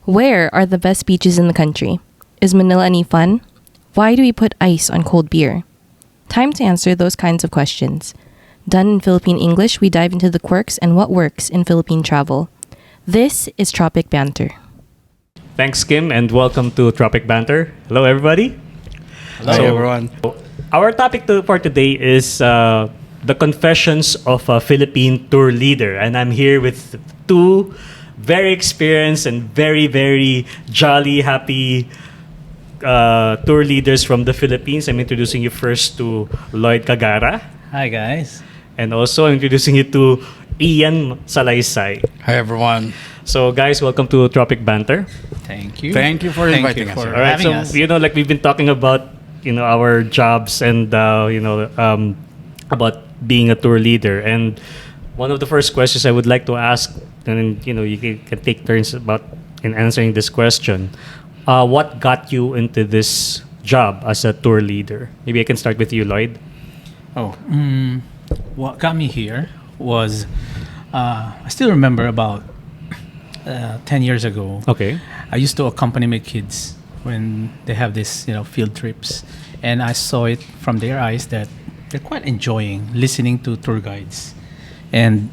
Where are the best beaches in the country? Is Manila any fun? Why do we put ice on cold beer? Time to answer those kinds of questions. Done in Philippine English, we dive into the quirks and what works in Philippine travel. This is Tropik Banter. Thanks, Kim, and welcome to Tropik Banter. Hello, everybody. Hello, everyone. Our topic for today is the confessions of a Philippine tour leader. And I'm here with two very experienced and very, very jolly, happy tour leaders from the Philippines. I'm introducing you first to Lloyd Cagara. Hi, guys. And also, I'm introducing you to Ian Salaysay. Hi, everyone. So, guys, welcome to Tropik Banter. Thank you. Thank you for inviting us. All right, so us. like we've been talking about, our jobs and about being a tour leader. And one of the first questions I would like to ask, and you can take turns in answering this question. What got you into this job as a tour leader? Maybe I can start with you, Lloyd. What got me here was I still remember about 10 years ago. Okay. I used to accompany my kids when they have this, field trips, and I saw it from their eyes that they're quite enjoying listening to tour guides, and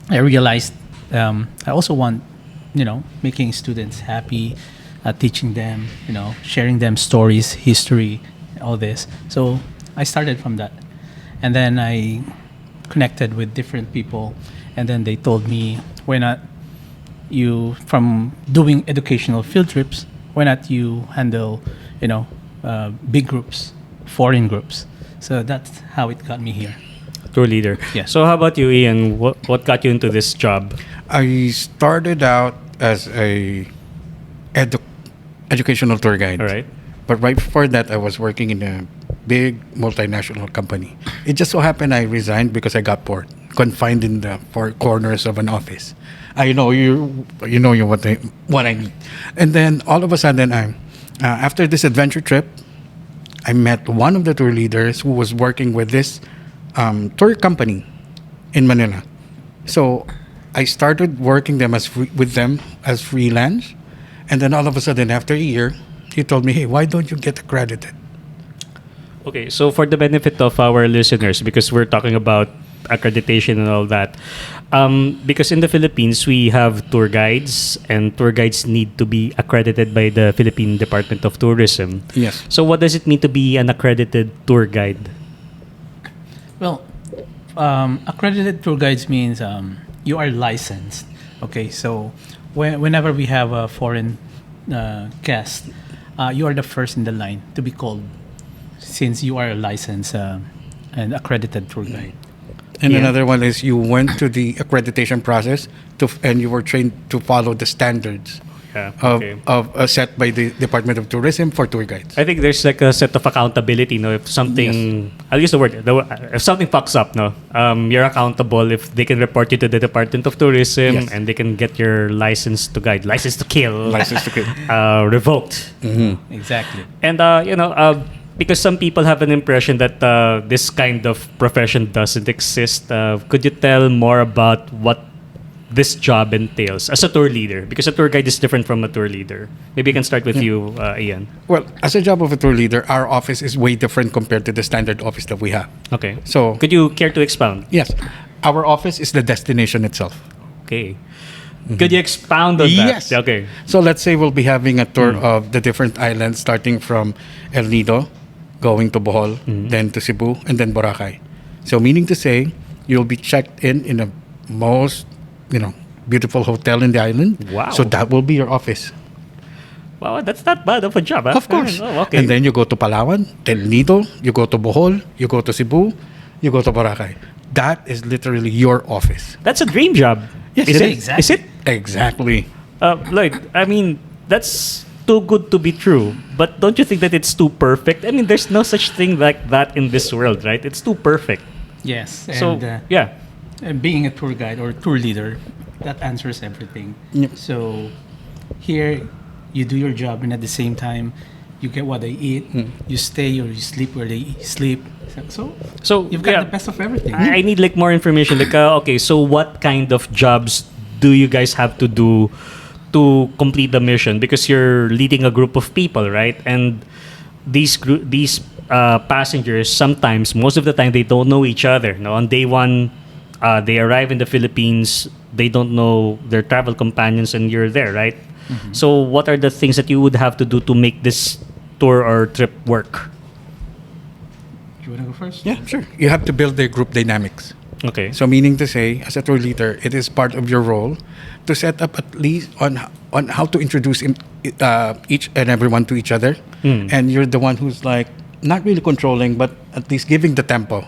I realized I also want, making students happy, teaching them, sharing them stories, history, all this. So I started from that, and then I connected with different people, and then they told me, why not you, from doing educational field trips, why not you handle, big groups, foreign groups. So that's how it got me here. Tour leader. Yeah. So how about you, Ian? What got you into this job? I started out as a educational tour guide. All right. But right before that, I was working in a big multinational company. It just so happened I resigned because I got bored, confined in the four corners of an office. I know what I need. And then all of a sudden, after this adventure trip, I met one of the tour leaders who was working with this tour company in Manila. So I started working with them as freelance. And then all of a sudden, after a year, he told me, hey, why don't you get accredited? Okay, so for the benefit of our listeners, because we're talking about accreditation and all that, because in the Philippines, we have tour guides, and tour guides need to be accredited by the Philippine Department of Tourism. Yes. So what does it mean to be an accredited tour guide? Well, accredited tour guides means you are licensed. Okay, so whenever we have a foreign guest, you are the first in the line to be called, since you are a licensed and accredited tour guide. And Yeah. another one is you went to the accreditation process and you were trained to follow the standards Yeah, of set by the Department of Tourism for tour guides. I think there's like a set of accountability. No, if something, I'll use the word. If something fucks up, no, you're accountable. If they can report you to the Department of Tourism, Yes. and they can get your license to guide, license to kill, License to kill. revoked. Exactly. And because some people have an impression that this kind of profession doesn't exist. Could you tell more about what this job entails as a tour leader? Because a tour guide is different from a tour leader. Maybe I can start with you, Ian. Well, as a job of a tour leader, our office is way different compared to the standard office that we have. Okay. So, Could you care to expound? yes, our office is the destination itself. Okay. Could you expound on that? Yes. Okay. So let's say we'll be having a tour of the different islands, starting from El Nido, going to Bohol, then to Cebu, and then Boracay. So meaning to say, you'll be checked in a most, beautiful hotel in the island. Wow. So that will be your office. Wow, that's not bad of a job. Huh? Of course. Oh, okay. And then you go to Palawan, El Nido, you go to Bohol, you go to Cebu, you go to Boracay. That is literally your office. That's a dream job. Yes, is it it? is. Is it? Exactly. Lloyd, I mean, that's too good to be true. But don't you think that it's too perfect? I mean, there's no such thing like that in this world, right? It's too perfect. Yes. So, And yeah. being a tour guide or tour leader, that answers everything. Yep. So here, you do your job, and at the same time, you get what they eat. You stay or you sleep where they sleep. So you've got yeah, the best of everything. I need like more information. Like, okay, so what kind of jobs do you guys have to do to complete the mission because you're leading a group of people, right? And these passengers sometimes, most of the time, they don't know each other. No, on day one, they arrive in the Philippines. They don't know their travel companions, and you're there, right? So, what are the things that you would have to do to make this tour or trip work? You want to go first? Yeah, sure. You have to build the group dynamics. Okay. So meaning to say, as a tour leader, it is part of your role to set up at least on how to introduce each and everyone to each other. And you're the one who's like not really controlling, but at least giving the tempo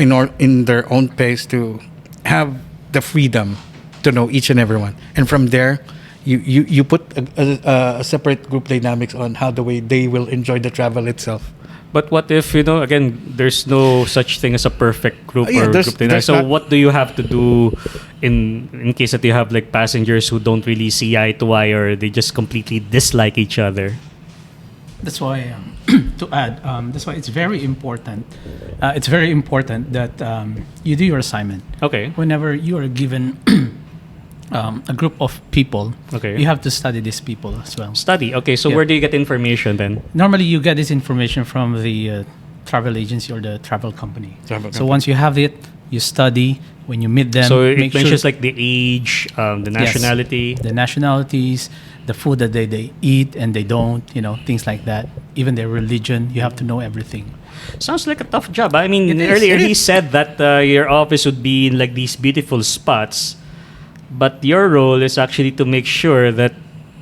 in their own pace to have the freedom to know each and everyone. And from there, you put a separate group dynamics on how the way they will enjoy the travel itself. But what if, again, there's no such thing as a perfect group Yeah, or there's- group dinner. there's So not- what do you have to do in case that you have like passengers who don't really see eye to eye or they just completely dislike each other? That's why, to add, that's why it's very important. It's very important that you do your assignment. Okay. Whenever you are given a group of people, Okay. you have to study these people as well. Study. Okay, so Yeah. where do you get information then? Normally, you get this information from the travel agency or the travel company. Travel So company. once you have it, you study. When you meet them, So it make mentions sure like the age, the Yes. nationality. the nationalities, the food that they eat and they don't, things like that. Even their religion, you have to know everything. Sounds like a tough job. I mean, It is, earlier it he is. said that your office would be in like these beautiful spots, but your role is actually to make sure that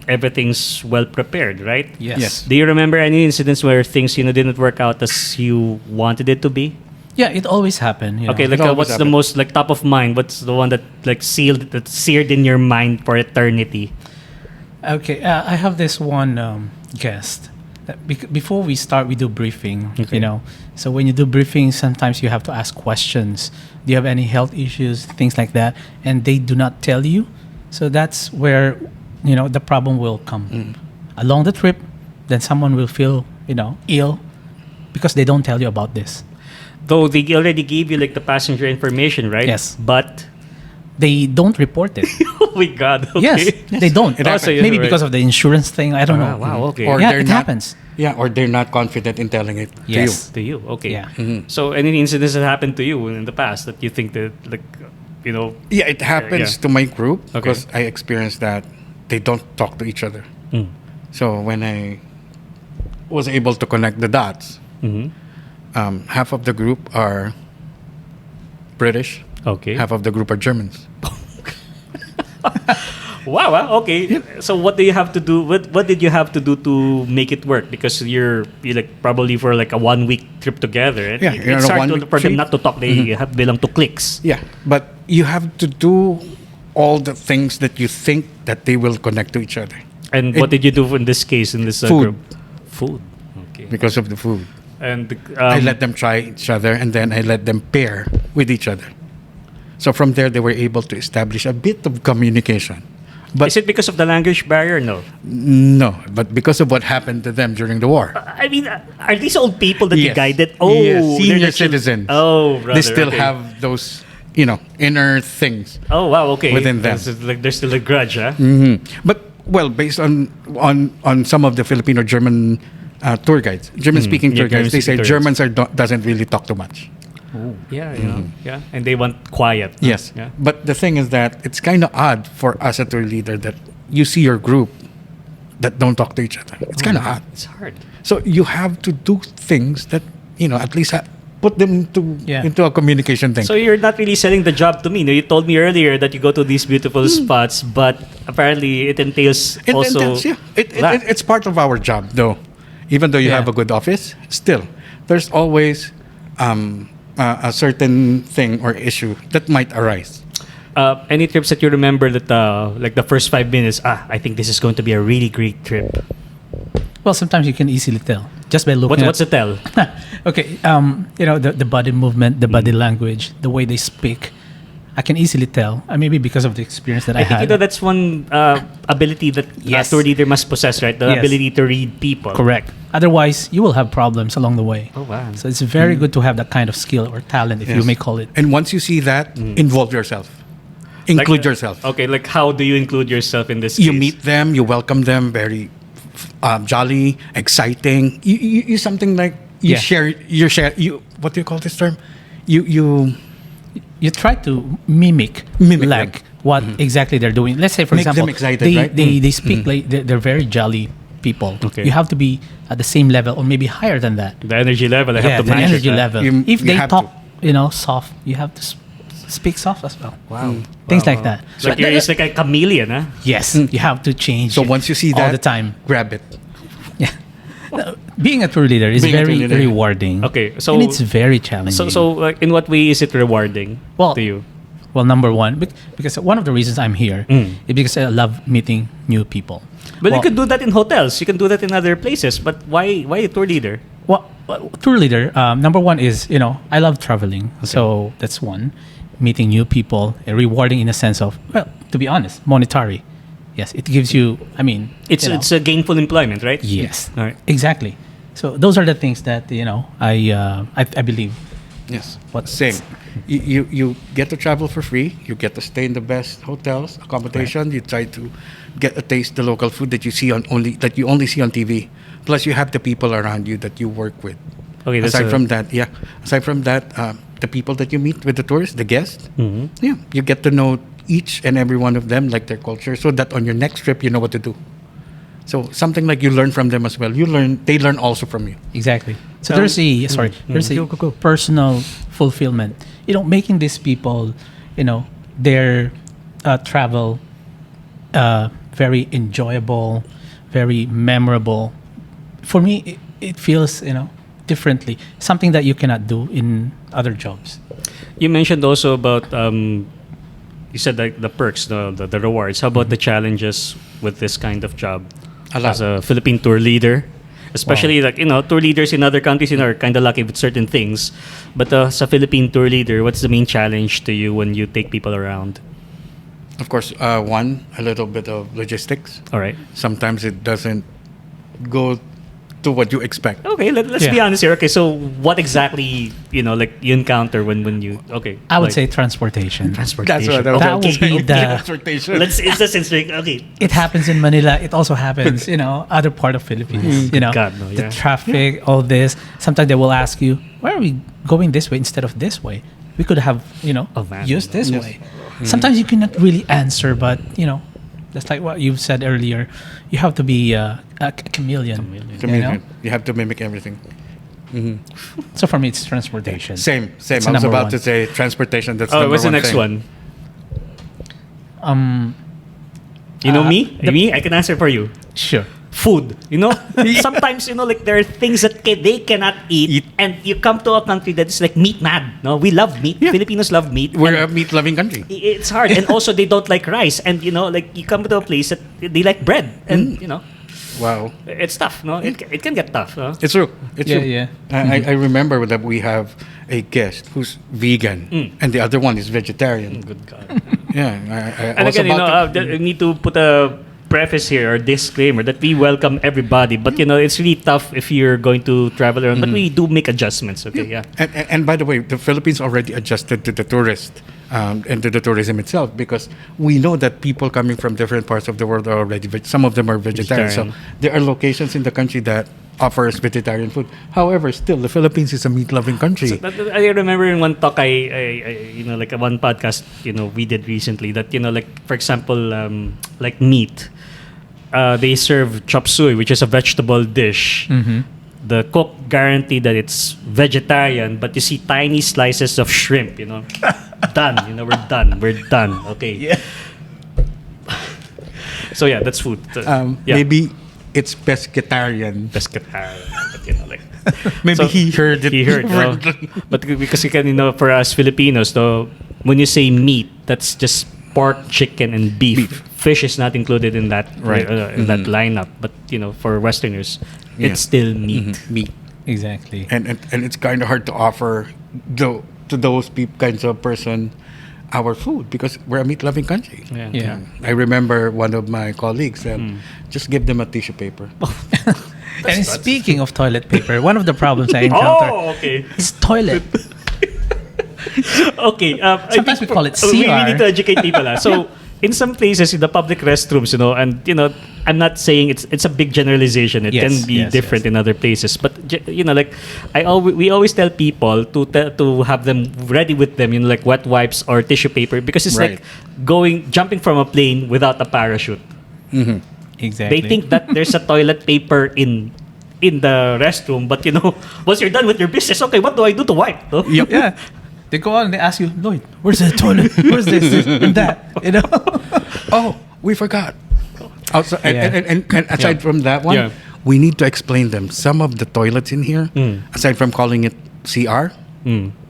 everything's well prepared, right? Yes. Do you remember any incidents where things didn't work out as you wanted it to be? Yeah, it always happened. Okay, like It always what's the happen. most like top of mind? What's the one that like seared in your mind for eternity? Okay, I have this one guest. That before we start, we do briefing. Okay. So when you do briefing, sometimes you have to ask questions. Do you have any health issues, things like that, and they do not tell you. So that's where the problem will come along the trip. Then someone will feel ill because they don't tell you about this. Though they already gave you like the passenger information, right? Yes. But They don't report it. oh my god. Okay. Yes, they don't. It happens. Maybe Right. because of the insurance thing. I don't know. Wow. Okay. Or Yeah, they're it not- happens. Yeah, or they're not confident in telling it Yes. To you. Okay. Yeah. So any incidents that happened to you in the past that you think that like to you. Yeah, it happens Yeah. to my group Okay. because I experienced that they don't talk to each other. Mm. So when I was able to connect the dots, Mhm. half of the group are British, Okay. half of the group are Germans. Wow. Okay. So what do you have to do? What did you have to do to make it work? Because you like probably for like a 1 week trip together. Yeah, It's hard 1 to, week for them trip. not to talk. They have belong to cliques. Yeah, but you have to do all the things that you think that they will connect to each other And what did you do in this case in this Food. group? Food. Okay. because of the food. And I let them try each other and then I let them pair with each other. So from there, they were able to establish a bit of communication. But is it because of the language barrier? No. no, but because of what happened to them during the war. I mean, are these old people that you Yes. guided? Oh, Yes, they're senior the chil- citizens. Oh, brother, They still okay. have those, inner things. Oh, wow. Okay. within them. There's still a grudge, huh? But well, based on some of the Filipino German tour guides, German-speaking Yeah, tour guides, they say German-speaking Germans doesn't really talk too much. Yeah, yeah. And they want quiet. Yes. Yeah. But the thing is that it's kind of odd for us as a tour leader that you see your group that don't talk to each other. It's kind of odd. It's hard. So you have to do things that, at least put them into a communication thing. So you're not really selling the job to me. No, you told me earlier that you go to these beautiful spots, but apparently it entails It also. entails, yeah. that. It's part of our job, though. Even though you Yeah. have a good office, still, there's always a certain thing or issue that might arise. Any trips that you remember that like the first 5 minutes, I think this is going to be a really great trip. Well, sometimes you can easily tell just by looking. What's the tell? Okay, the body movement, the body language, the way they speak, I can easily tell. Maybe because of the experience that I, I think had. that's one ability that Yes. a tour leader must possess, right? The Yes. ability to read people. Correct. Otherwise, you will have problems along the way. Oh wow. So it's very good to have that kind of skill or talent, if you Yes. may call it. And once you see that, involve yourself. Include yourself. Okay, like how do you include yourself in this You case? meet them, you welcome them, very jolly, exciting. You something like you Yeah. share. You what do you call this term? You You try to mimic, Mimic like them. what exactly they're doing. Let's say, for Make them example, excited, they, right? they speak like they're very jolly people. Okay. You have to be at the same level or maybe higher than that. The energy level, I have to the match energy it, level. You If they have talk, soft, you have to speak soft as well. Wow. Things Wow. like that. It's like, it's like a chameleon, huh? Yes, you have to change. so it once you see all that, the time. grab it. Yeah. No, being a tour leader is Being a tour very leader. rewarding. Okay, so- and it's very challenging. So like, in what way is it rewarding Well, to you? Well, number one, because one of the reasons I'm here Mm. is because I love meeting new people. But well, you could do that in hotels. You can do that in other places. But why a tour leader? Well, tour leader, number one is, I love traveling. So that's one. Meeting new people, rewarding in a sense of, well, to be honest, monetary. Yes, it gives you, It's a gainful employment, right? yes, All right. exactly. So those are the things that, I believe. Yes. What- Same. You get to travel for free. You get to stay in the best hotels, accommodation. You try to get a taste the local food that you only see on TV. Plus, you have the people around you that you work with. Okay, that's Aside from that, the people that you meet with the tourists, the guests, yeah, you get to know each and every one of them, like their culture, so that on your next trip, you know what to do. So something like you learn from them as well. They learn also from you. Exactly. So there's a personal fulfillment. Making these people, their travel very enjoyable, very memorable. For me, it feels, differently. Something that you cannot do in other jobs. You mentioned also about you said like the perks, the rewards. How about the challenges with this kind of job? A lot. As a Philippine tour leader, especially tour leaders in other countries are kind of lucky with certain things, but as a Philippine tour leader, what's the main challenge to you when you take people around? Of course, one, a little bit of logistics. All right. Sometimes it doesn't go to what you expect. Okay, let's be Yeah. honest here. Okay, so what exactly you encounter when you I would say transportation. transportation. That's what I was That about will to say. be the- Transportation. Let's it's just okay. It happens in Manila. It also happens, other part of Philippines. God, no, yeah. The traffic, all this. Sometimes they will ask you, "Why are we going this way instead of this way? We could have, van. used this Yes. way." Sometimes you cannot really answer, but that's like what you've said earlier. You have to be a chameleon. Chameleon. You have to mimic everything. So for me, it's transportation. Same. It's I was number about one. to say transportation. That's Oh, number what's the one next thing. one? Um, You know me? Me? I can answer for you. sure. Food. Sometimes like there are things that they cannot eat, and you come to a country that's like meat mad. No, we love meat. Yeah. Filipinos love meat. We're and a meat-loving country. it's hard, and also they don't like rice. And like you come to a place that they like bread, and Wow. it's tough. No, it can get tough. No? It's true. It's Yeah, true. yeah. I remember that we have a guest who's vegan, and the other one is vegetarian. Good God. Yeah. I And was again, about to- I need to put a preface here or disclaimer that we welcome everybody, but it's really tough if you're going to travel around. But we do make adjustments. Okay, yeah. And by the way, the Philippines already adjusted to the tourist and to the tourism itself, because we know that people coming from different parts of the world are already some of them are vegetarian. So Vegetarian. there are locations in the country that offers vegetarian food. However, still the Philippines is a meat-loving country. So I remember in one talk I like one podcast we did recently that like for example like meat, they serve chop suey, which is a vegetable dish. The cook guarantee that it's vegetarian, but you see tiny slices of shrimp. Done. We're done. Okay. Yeah. So yeah, that's food. Yeah. Maybe it's pescatarian. Pescatarian, but like. Maybe So, he heard it. He heard, no? differently. But because you can, for us Filipinos, though, when you say meat, that's just pork, chicken, and beef. Fish is not included in that Right. in that lineup. But for Westerners, Yeah. it's still meat. Meat. Exactly. And it's kind of hard to offer to those kinds of person our food, because we're a meat-loving country. Yeah. Yeah. I remember one of my colleagues said, just give them a tissue paper. And speaking of toilet paper, one of the problems I encounter Oh, okay. is toilet. Okay. Sometimes we call it We CR. need to educate people. So, in some places, in the public restrooms, and I'm not saying it's a big generalization. It Yes, can be yes, different yes. in other places. But like we always tell people to have them ready with them, like wet wipes or tissue paper, because it's Right. like jumping from a plane without a parachute. Exactly. They think that there's a toilet paper in the restroom, but once you're done with your business, okay, what do I do to wipe? No? Yep. Yeah. They go on and they ask you, Lloyd, where's the toilet? Where's this and that? Oh, we forgot. Also, Yeah. and aside from that one, Yeah. we need to explain them. Some of the toilets in here, aside from calling it CR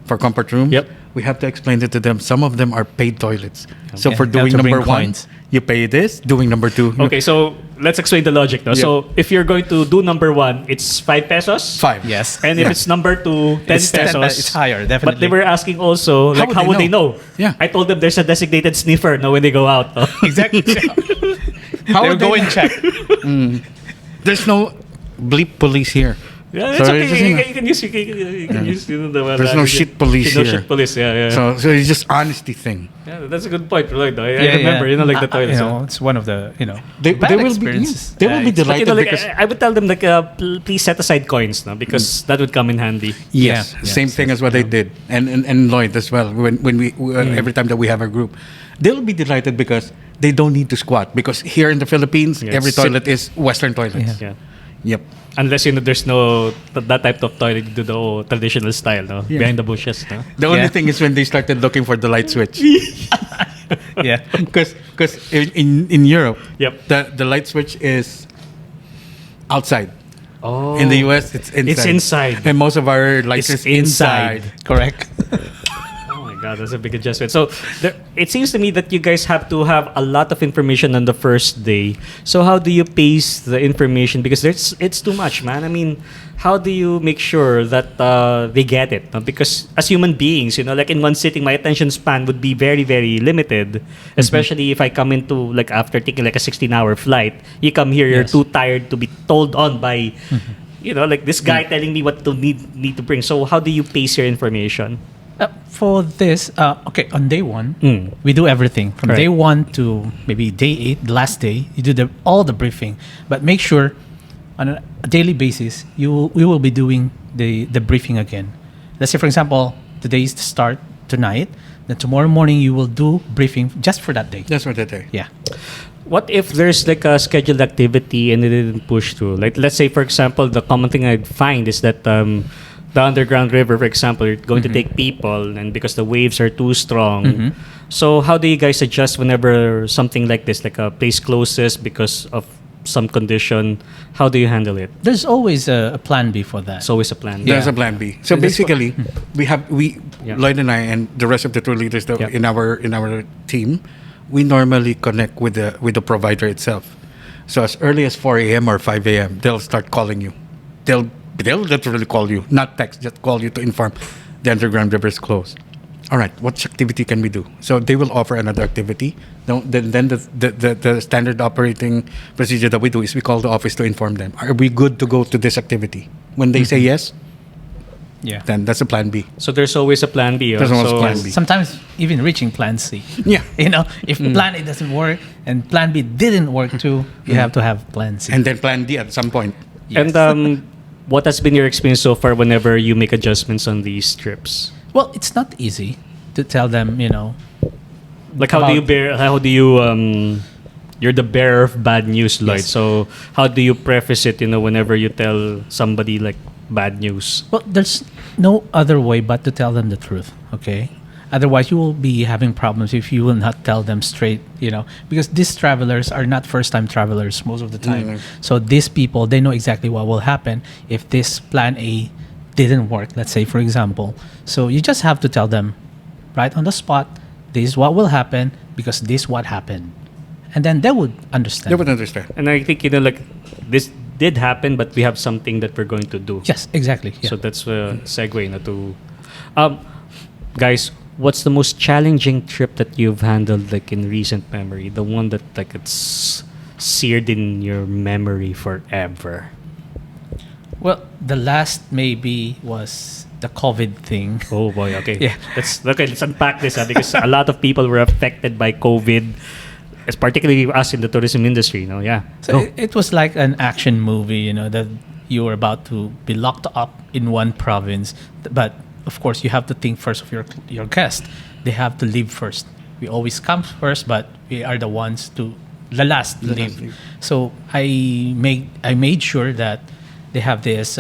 for comfort room, Yep. we have to explain it to them. Some of them are paid toilets. So Yeah, for you have doing to bring number one, coins. you pay this. Doing number two, Okay, so let's explain the logic. No? Yeah. So if you're going to do number one, it's 5 pesos. 5. Yes. And if Yeah. it's number two, 10 It's 10 pesos. it's higher, But they definitely. were asking also, like, how would they know? Yeah. I told them there's a designated sniffer when they go out. No? Exactly. How They would will go they and check. There's no bleep police here. Yeah, it's So okay. it's just, You can use the There's no shit police no here. shit police. Yeah. So it's just honesty thing. Yeah, that's a good point, Lloyd. I remember, like the toilet. It's one of the, They bad will experiences. be they will be It's- But delighted like, because I would tell them like, please set aside coins, no, because that would come in handy. yes, Yeah. same Yes, thing as what they did, and Lloyd as well. When we every time that we have a group, they'll be delighted because they don't need to squat because here in the Philippines, Yeah, every sit- toilet is Western toilets. Yeah. Yep. Unless there's no that type of toilet, you do the traditional style, no, Yeah. behind the bushes, no. The only Yeah. thing is when they started looking for the light switch. Yeah. Because in Europe, Yep. the light switch is outside. Oh. In the US, it's inside. It's inside. And most of our lights It's is inside. Correct. Oh my God, that's a big adjustment. So it seems to me that you guys have to have a lot of information on the first day. So how do you pace the information? Because it's too much, man. I mean, how do you make sure that they get it? No? Because as human beings, like in one sitting, my attention span would be very, very limited. Especially if I come into like after taking like a 16-hour flight, you come here, you're Yes. too tired to be told on by, like this guy telling me what to need to bring. So how do you pace your information? For this, okay, on day one, Mm. we do everything from Right. day one to maybe day 8, the last day. You do all the briefing, but make sure on a daily basis we will be doing the briefing again. Let's say, for example, today is the start tonight. Then tomorrow morning you will do briefing just for that day. That's what they say. Yeah. What if there's like a scheduled activity and it didn't push through? Like, let's say, for example, the common thing I'd find is that the underground river, for example, you're going to take people, and because the waves are too strong. So, how do you guys adjust whenever something like this, like a place closes because of some condition? How do you handle it? There's always a plan B for that. It's always a plan. There's Yeah. a plan B. So And that's what- basically, Yeah. Lloyd and I and the rest of the tour leaders that Yeah. in our team, we normally connect with the provider itself. So as early as 4 a.m. or 5 a.m., they'll start calling you. They'll literally call you, not text, just call you to inform the underground river is closed. All right, what activity can we do? So they will offer another activity. Then the standard operating procedure that we do is we call the office to inform them. Are we good to go to this activity? When they say yes, yeah. then that's a plan B. So, there's always a plan B. There's always so, plan B. Sometimes even reaching plan C. Yeah. If plan A doesn't work and plan B didn't work too, you have to have plan C. And then plan D at some point. Yes. And what has been your experience so far whenever you make adjustments on these trips? Well, it's not easy to tell them, Like, how do you bear? How do you? You're the bearer of bad news, Lloyd. Yes. So how do you preface it? Whenever you tell somebody like bad news. well, there's no other way but to tell them the truth, okay? Otherwise, you will be having problems if you will not tell them straight, because these travelers are not first-time travelers most of the time. So these people, they know exactly what will happen if this plan A didn't work, let's say, for example. So you just have to tell them right on the spot, this is what will happen because this what happened. And then they would understand. They would understand. And I think like this did happen, but we have something that we're going to do. Yes, exactly. Yeah. So that's a segue to. Guys, what's the most challenging trip that you've handled like in recent memory? The one that like it's seared in your memory forever. Well, the last maybe was the COVID thing. Oh boy, okay. Yeah. Let's unpack this because a lot of people were affected by COVID, particularly us in the tourism industry. Yeah. So it was like an action movie, that you were about to be locked up in one province. But of course, you have to think first of your guest. They have to leave first. We always come first, but we are the ones the last to leave. So I made sure that they have this,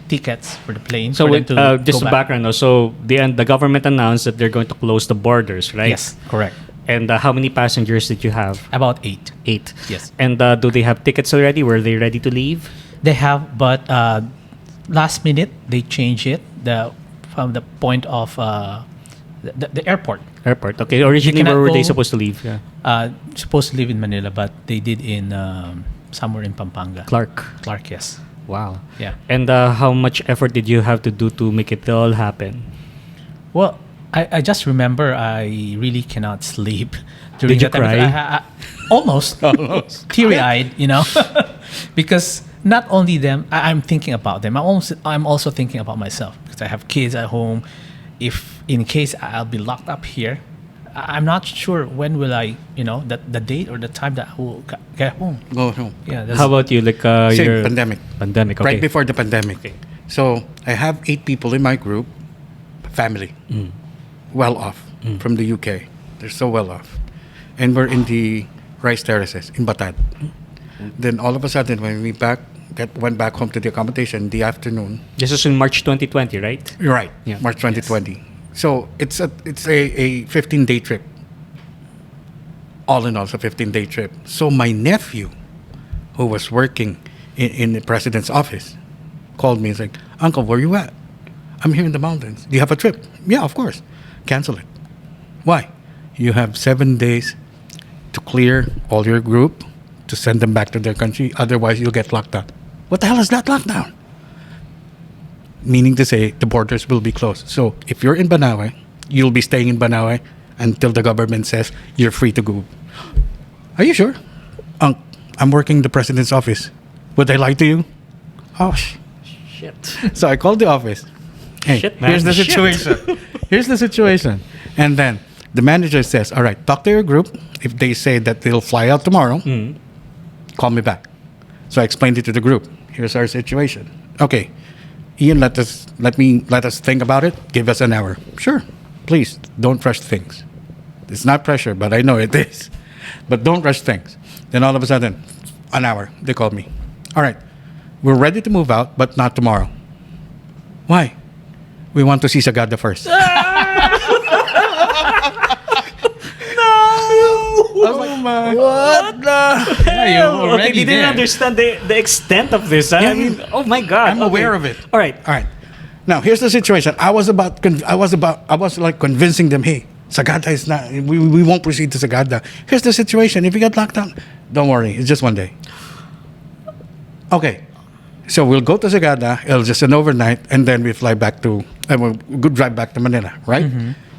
tickets for the plane. So for them to just go a back. background. So the government announced that they're going to close the borders, right? Yes, correct. And how many passengers did you have? About 8. 8. Yes. And do they have tickets already? Were they ready to leave? They have, but last minute they changed it from the point of the airport. Airport. Okay. Originally, cannot where were they go- supposed to leave? Yeah. Supposed to live in Manila, but they did in somewhere in Pampanga. Clark. Yes. Wow. Yeah. And how much effort did you have to do to make it all happen? Well, I just remember I really cannot sleep during Did you that time. cry? Almost teary-eyed, because not only them, I'm thinking about them. I'm also thinking about myself because I have kids at home. If in case I'll be locked up here, I'm not sure when will I, the date or the time that I will get home. Go home. Yeah. How about you? Like Same, your pandemic. Pandemic. Okay. Right before the pandemic. Okay. So I have 8 people in my group, family, well off from the UK. They're so well off. And we're in the rice terraces in Batad. Then all of a sudden, when we went back home to the accommodation in the afternoon. This is in March 2020, right? You're right, Yeah. March 2020. So it's a 15-day trip. All in all, it's a 15-day trip. So my nephew, who was working in the president's office, called me and said, "Uncle, where you at? I'm here in the mountains. Do you have a trip?" "Yeah, of course." "Cancel it." "Why?" "You have 7 days to clear all your group, to send them back to their country. Otherwise, you'll get locked up." "What the hell is that lockdown?" Meaning to say, the borders will be closed. So if you're in Banawe, you'll be staying in Banawe until the government says you're free to go. "Are you sure?" "I'm working in the president's office. Would I lie to you?" "Oh, Shit. So I called the office. "Hey, Shit, man. here's the Shit." situation. Here's the situation. And then the manager says, "All right, talk to your group. If they say that they'll fly out tomorrow, call me back." So I explained it to the group. "Here's our situation." "Okay, Ian, let us think about it. Give us an hour." "Sure. Please, don't rush things." It's not pressure, but I know it is. But don't rush things. Then all of a sudden, an hour, they called me. "All right, we're ready to move out, but not tomorrow." "Why?" "We want to see Sagada first." What the hell? you're already They didn't there. understand the extent of this. I mean, oh my God. I'm aware of it. All right. All right. Now here's the situation. I was like convincing them, "Hey, Sagada is not. We won't proceed to Sagada. Here's the situation. If you get locked down, don't worry. It's just 1 day." "Okay, so we'll go to Sagada. It'll just an overnight, and then we fly back to. We'll go drive back to Manila, right?"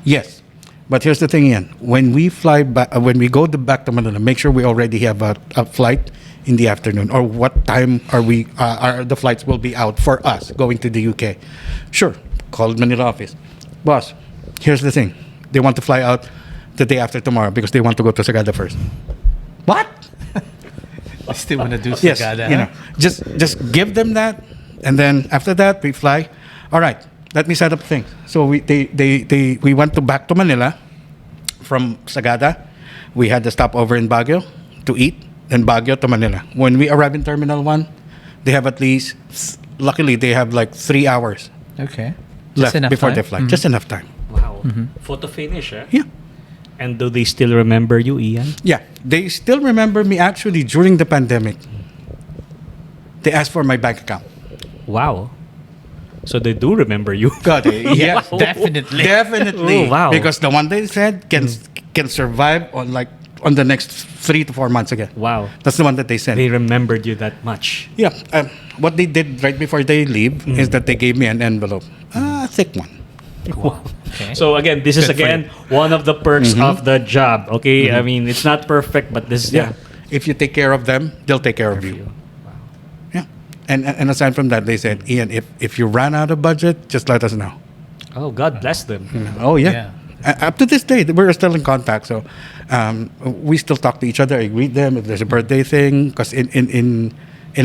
"Yes, but here's the thing, Ian. When we fly back, when we go back to Manila, make sure we already have a flight in the afternoon. Or what time are we? Are the flights will be out for us going to the UK?" "Sure." Called Manila office. "Boss, here's the thing. They want to fly out the day after tomorrow because they want to go to Sagada first." "What?" I still want to do Yes, Sagada. just give them that, and then after that we fly. "All right, let me set up things." So we went back to Manila from Sagada. We had to stop over in Baguio to eat, then Baguio to Manila. When we arrive in Terminal 1, they have luckily they have like 3 hours Okay. left enough before time? they fly. Just enough time. Wow. Photo finish, eh? Yeah. And do they still remember you, Ian? Yeah, they still remember me actually during the pandemic. They asked for my bank account. Wow. So they do remember you. God, yes, Wow. Definitely. definitely. Oh, wow. Because the one they said can survive on the next 3 to 4 months again. Wow. That's the one that they sent. They remembered you that much. Yeah. What they did right before they leave is that they gave me an envelope, a thick one. Wow. Okay. So again, this is Good for again one of the perks of the job. Okay, I mean it's not perfect, but this Yeah. If you take care of them, they'll take care of you. you. Yeah. And aside from that, they said, Ian, if you run out of budget, just let us know. Oh, God bless them. Oh yeah. Up to this day, we're still in contact. So we still talk to each other. I greet them if there's a birthday thing. Because in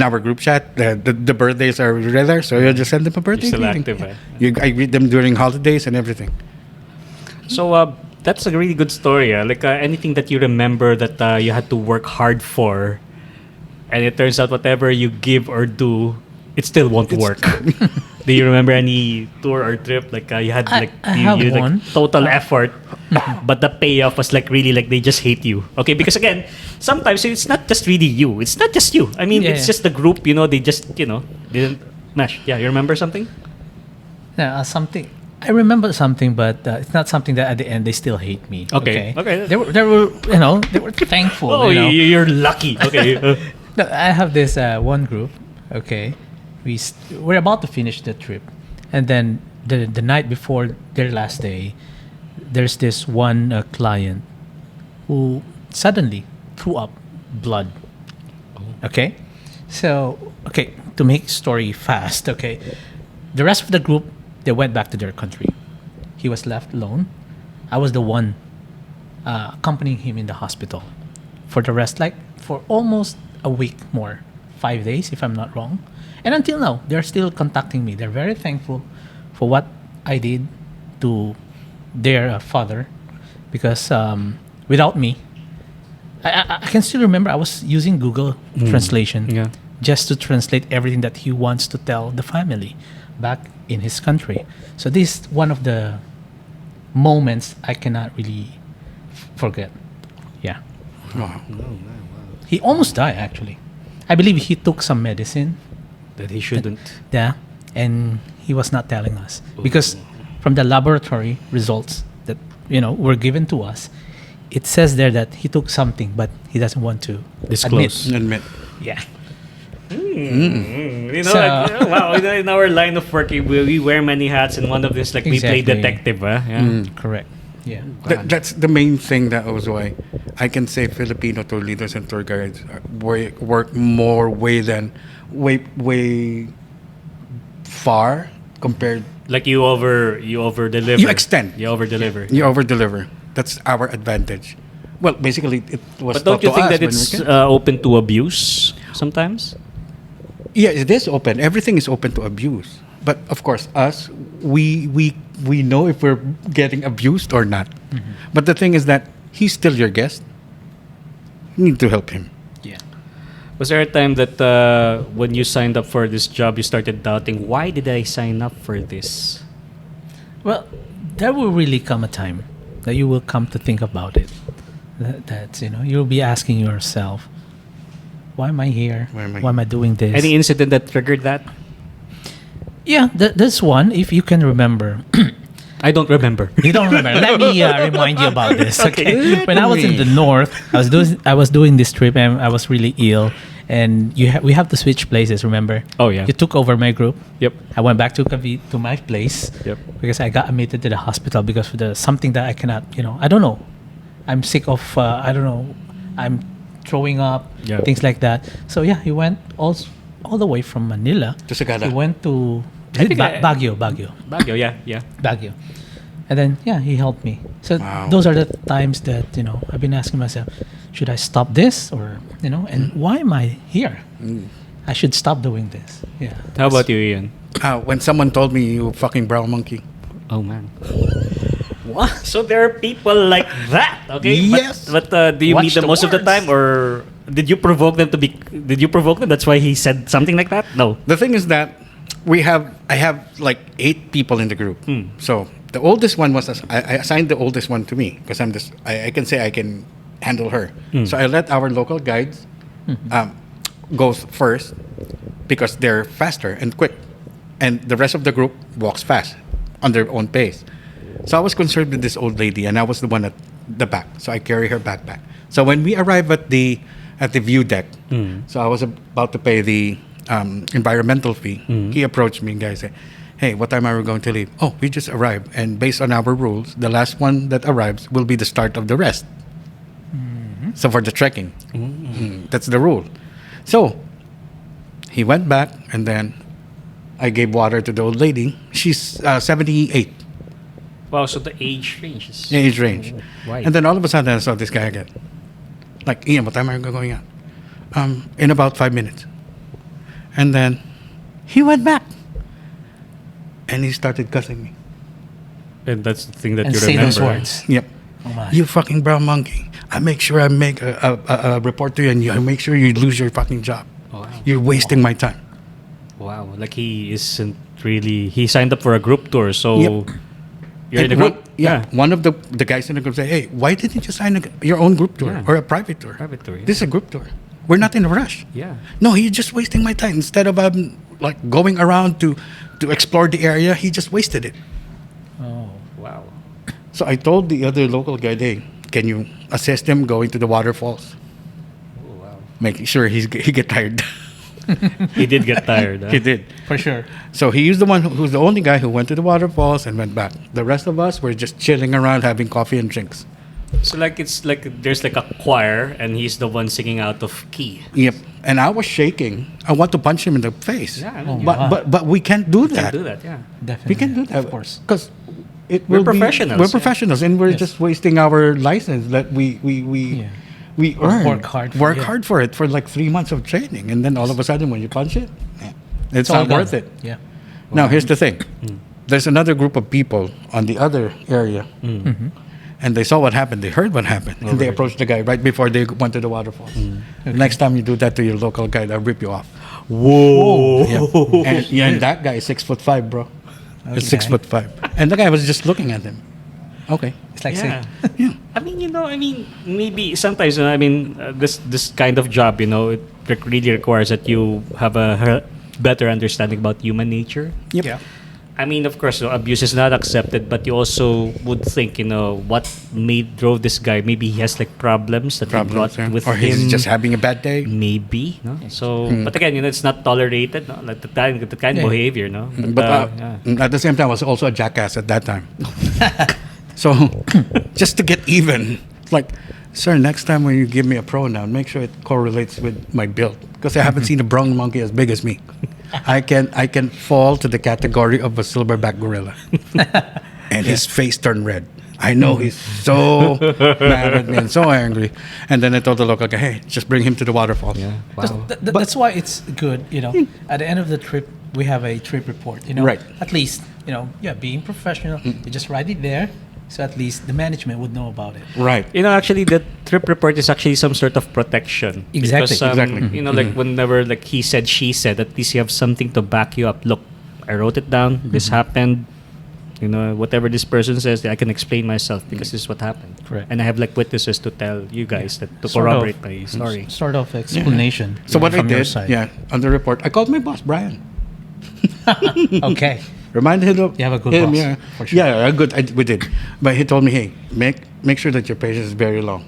our group chat, the birthdays are there. So you just send them a birthday You're still greeting. active, eh? I greet them during holidays and everything. So that's a really good story. Like anything that you remember that you had to work hard for, and it turns out whatever you give or do, it still won't work. Do you remember any tour or trip like you had like I have you, one. like total effort, but the payoff was like really like they just hate you? Okay, because again, sometimes it's not just really you. It's not just you. I mean, Yeah, it's yeah. just the group. You know, they just didn't mesh. Yeah, you remember something? Yeah, something. I remember something, but it's not something that at the end they still hate me. Okay. They were they were thankful. Oh, you know? you're lucky. Okay. No, I have this one group. Okay, we're about to finish the trip, and then the night before their last day, there's this one client who suddenly threw up blood. Okay, so to make story fast. Okay, the rest of the group, they went back to their country. He was left alone. I was the one accompanying him in the hospital for the rest, like for almost a week more, 5 days if I'm not wrong. And until now, they're still contacting me. They're very thankful for what I did to their father, because without me, I can still remember I was using Google Translation Yeah. just to translate everything that he wants to tell the family back in his country. So this is one of the moments I cannot really forget. Yeah. Wow. He almost died, actually. I believe he took some medicine. That he shouldn't. Yeah. And he was not telling us. Because from the laboratory results that, were given to us, it says there that he took something, but he doesn't want to Disclose. Admit. Yeah. You know, So- like, wow, in our line of work, we wear many hats, and one of this, like, we play Exactly. detective, yeah. Correct. Yeah. That's the main thing that was why I can say Filipino tour leaders and tour guides work more way far compared. Like you over deliver. You extend. You over deliver. You over deliver. That's our advantage. Well, basically, it was. But don't you taught think to that us it's when we open to abuse sometimes? Yeah, it is open. Everything is open to abuse. But of course, us, we know if we're getting abused or not. But the thing is that he's still your guest. You need to help him. Yeah. Was there a time that when you signed up for this job, you started doubting, why did I sign up for this? Well, there will really come a time that you will come to think about it. That's, you'll be asking yourself, why am I here? Why am I Why am I doing this? Any incident that triggered that? Yeah, this one, if you can remember. I don't remember. You don't remember. Let me remind you about this. Okay. When I was in me. the north, I was doing this trip and I was really ill, and we have to switch places. Remember? Oh, yeah. You took over my group. Yep. I went back to Cavite, to my place. Yep. Because I got admitted to the hospital because of something that I cannot. I don't know. I'm sick of. I don't know. I'm throwing up. Yeah. Things like that. So yeah, he went all the way from Manila. To Cagara. He went to I think Baguio. Baguio, yeah. Baguio. And then, yeah, he helped me. So Wow. those are the times that, I've been asking myself, should I stop this? Or, and why am I here? I should stop doing this. Yeah. How about you, Ian? When someone told me, you fucking brown monkey. Oh, man. What? So there are people like that, okay? Yes. But do you Watch meet them the most of the words. time, or did you provoke them to be? Did you provoke them? That's why he said something like that. No. The thing is that I have like 8 people in the group. So the oldest one was, I assigned the oldest one to me because I can say I can handle her. So I let our local guides go first because they're faster and quick. And the rest of the group walks fast on their own pace. So I was concerned with this old lady, and I was the one at the back. So I carry her backpack. So when we arrive at the view deck, so I was about to pay the environmental fee. He approached me and guy said, "Hey, what time are we going to leave?" "Oh, we just arrived, and based on our rules, the last one that arrives will be the start of the rest." So for the trekking, that's the rule. So he went back, and then I gave water to the old lady. She's 78 Wow, so the age range is... age range. Right. And then all of a sudden, I saw this guy again. Like, Ian, what time are you going out? In about 5 minutes. And then he went back. And he started cussing me. And that's the thing that And you say remember. those words. Yep. Oh my. You fucking brown monkey. I make sure I make a report to you, and I make sure you lose your fucking job. Wow. You're wasting my time. Wow, like he isn't really... He signed up for a group tour, so... Yep. You're in a And group? one of the guys in the group said, "Hey, why didn't you sign your own group tour Yeah. or a private tour? Private tour, yeah. This is a group tour. We're not in a rush." Yeah. No, he's just wasting my time. Instead of like going around to explore the area, he just wasted it. Oh. Wow. So I told the other local guy, "Hey, can you assist him going to the waterfalls? Oh, wow. Making sure he get tired." He did get tired. Huh? He did. For sure. So he's the one who's the only guy who went to the waterfalls and went back. The rest of us were just chilling around having coffee and drinks. So like it's like there's like a choir and he's the one singing out of key. Yep. And I was shaking. I want to punch him in the face. Yeah, I Oh, mean, wow. But we can't do that. can't do that. Yeah. Definitely. We can do that, Of course. because We're professionals, We're yeah. professionals, and we're Yes. just wasting our license that we Yeah. we earn. Work hard for Work it. hard for it for like 3 months of training, and then all of a sudden, when you punch it, it's all not worth gone. it. Yeah. Now, here's the thing: there's another group of people on the other area, and they saw what happened. They heard what happened, and they approached the guy right before they went to the waterfalls. Next time you do that to your local guy, they'll rip you off. Whoa. And that guy is 6'5", bro. He's Okay. 6'5", and the guy was just looking at him. Okay. It's like Yeah. Yeah. I mean, maybe sometimes, this kind of job, it really requires that you have a better understanding about human nature. Yep. Yeah. I mean, of course, abuse is not accepted, but you also would think, what drove this guy. Maybe he has like problems that he brought Yeah. with Or him. he's just having a bad day. Maybe, no. So, but again, it's not tolerated, no. Like the kind of Yeah. behavior, no. But yeah. at the same time, I was also a jackass at that time. So just to get even, like, sir, next time when you give me a pronoun, make sure it correlates with my build, because I haven't seen a brown monkey as big as me. I can fall to the category of a silverback gorilla, and his face turned red. I know he's so mad at me and so angry. And then I told the local guy, "Hey, just bring him to the waterfall." Yeah. That's, Wow. that's why it's good, At the end of the trip, we have a trip report, Right. At least, being professional, you just write it there, so at least the management would know about it. Right. Actually, the trip report is actually some sort of protection. Exactly. Because, Exactly. like whenever like he said, she said, at least you have something to back you up. Look, I wrote it down. This happened. Whatever this person says, I can explain myself because this is what happened. Correct. And I have like witnesses to tell you guys that to Sort of. corroborate my story. Sort of explanation. So what I from your did, side. on the report, I called my boss, Brian. Okay. Reminded him of You have a good him, boss, yeah. for sure. Yeah, good. We did. But he told me, "Hey, make sure that your patience is very long."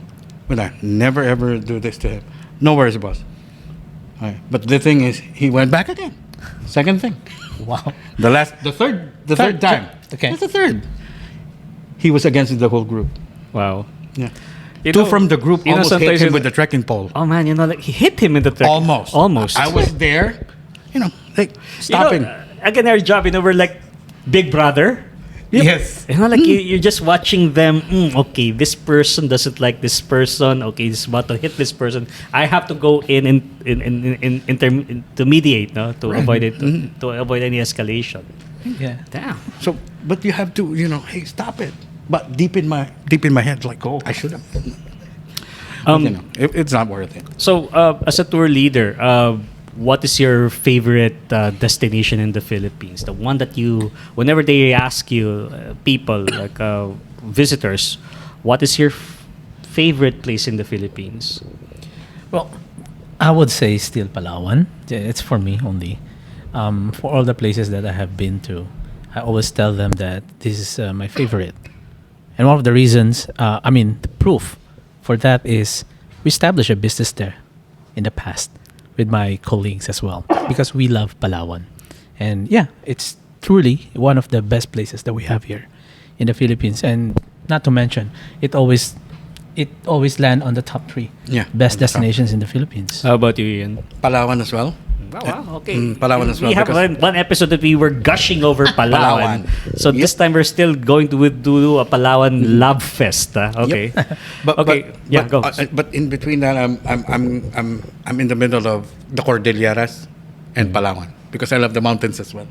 But I never ever do this to him. No worries, boss. All right. But the thing is, he went back again. Second thing. Wow. The third time. Okay. That's the third. He was against the whole group. Wow. Yeah. You Two know- from the group you know, almost hit sometimes him you- with the trekking pole. Oh man, like he hit him in the track. Almost. I was there. Like stopping. Again, our job, we're like big brother. Yes. Like you're just watching them. Okay, this person doesn't like this person. Okay, he's about to hit this person. I have to go in to mediate, no, to avoid it, to avoid any escalation. Yeah. Damn. So, but you have to, hey, stop it. But deep in my head, like, oh, I should have. It's not worth it. So, as a tour leader, what is your favorite destination in the Philippines? The one that whenever they ask you, people like visitors, what is your favorite place in the Philippines? Well, I would say still Palawan. It's for me only. For all the places that I have been to, I always tell them that this is my favorite. And one of the reasons, the proof for that is we established a business there in the past with my colleagues as well, because we love Palawan. And yeah, it's truly one of the best places that we have here in the Philippines. And not to mention, it always it always land on the top 3 Yeah, best on the top. destinations in the Philippines. How about you, Ian? Palawan as well. Wow, okay. Palawan as well, We have because- one episode that we were gushing over Palawan. Palawan. So this time we're still going to do a Palawan love fest. Okay. Okay, yeah, go. But in between that, I'm in the middle of the Cordilleras and Palawan because I love the mountains as well.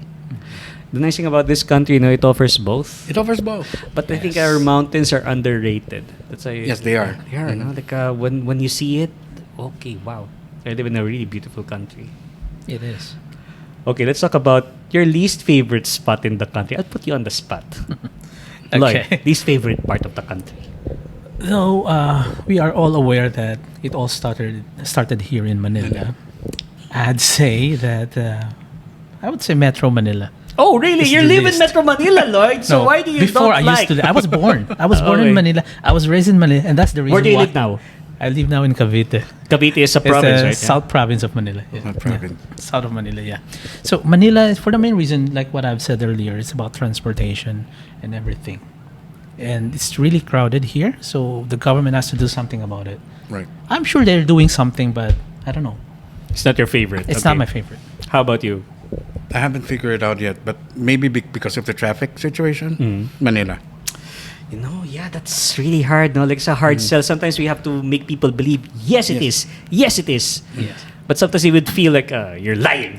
The nice thing about this country, it offers both. It offers both. But I think our mountains are underrated. That's why. Yes, they are. They are. No? Like when you see it, okay, wow. I live in a really beautiful country. It is. Okay, let's talk about your least favorite spot in the country. I'll put you on the spot. Okay. Lloyd, least favorite part of the country. Though we are all aware that it all started here in Manila. I'd say that I would say Metro Manila. Oh, really? It's You the live in least. Metro Manila, Lloyd. So why do you before don't I like? used to. I was born. I was born Okay. in Manila. I was raised in Manila, and that's the reason. Where do you why live now? I live now in Cavite. Cavite is a It's province, the right? South province of Manila. Yeah. Province. Yeah. South of Manila, yeah. So Manila, for the main reason, like what I've said earlier, it's about transportation and everything. And it's really crowded here, so the government has to do something about it. Right. I'm sure they're doing something, but I don't know. It's not your favorite. It's Okay. not my favorite. How about you? I haven't figured it out yet, but maybe because of the traffic situation, Manila. Yeah, that's really hard. No, like it's a hard sell. Sometimes we have to make people believe. Yes, it is. Yes, it is. Yes. But sometimes you would feel like you're lying.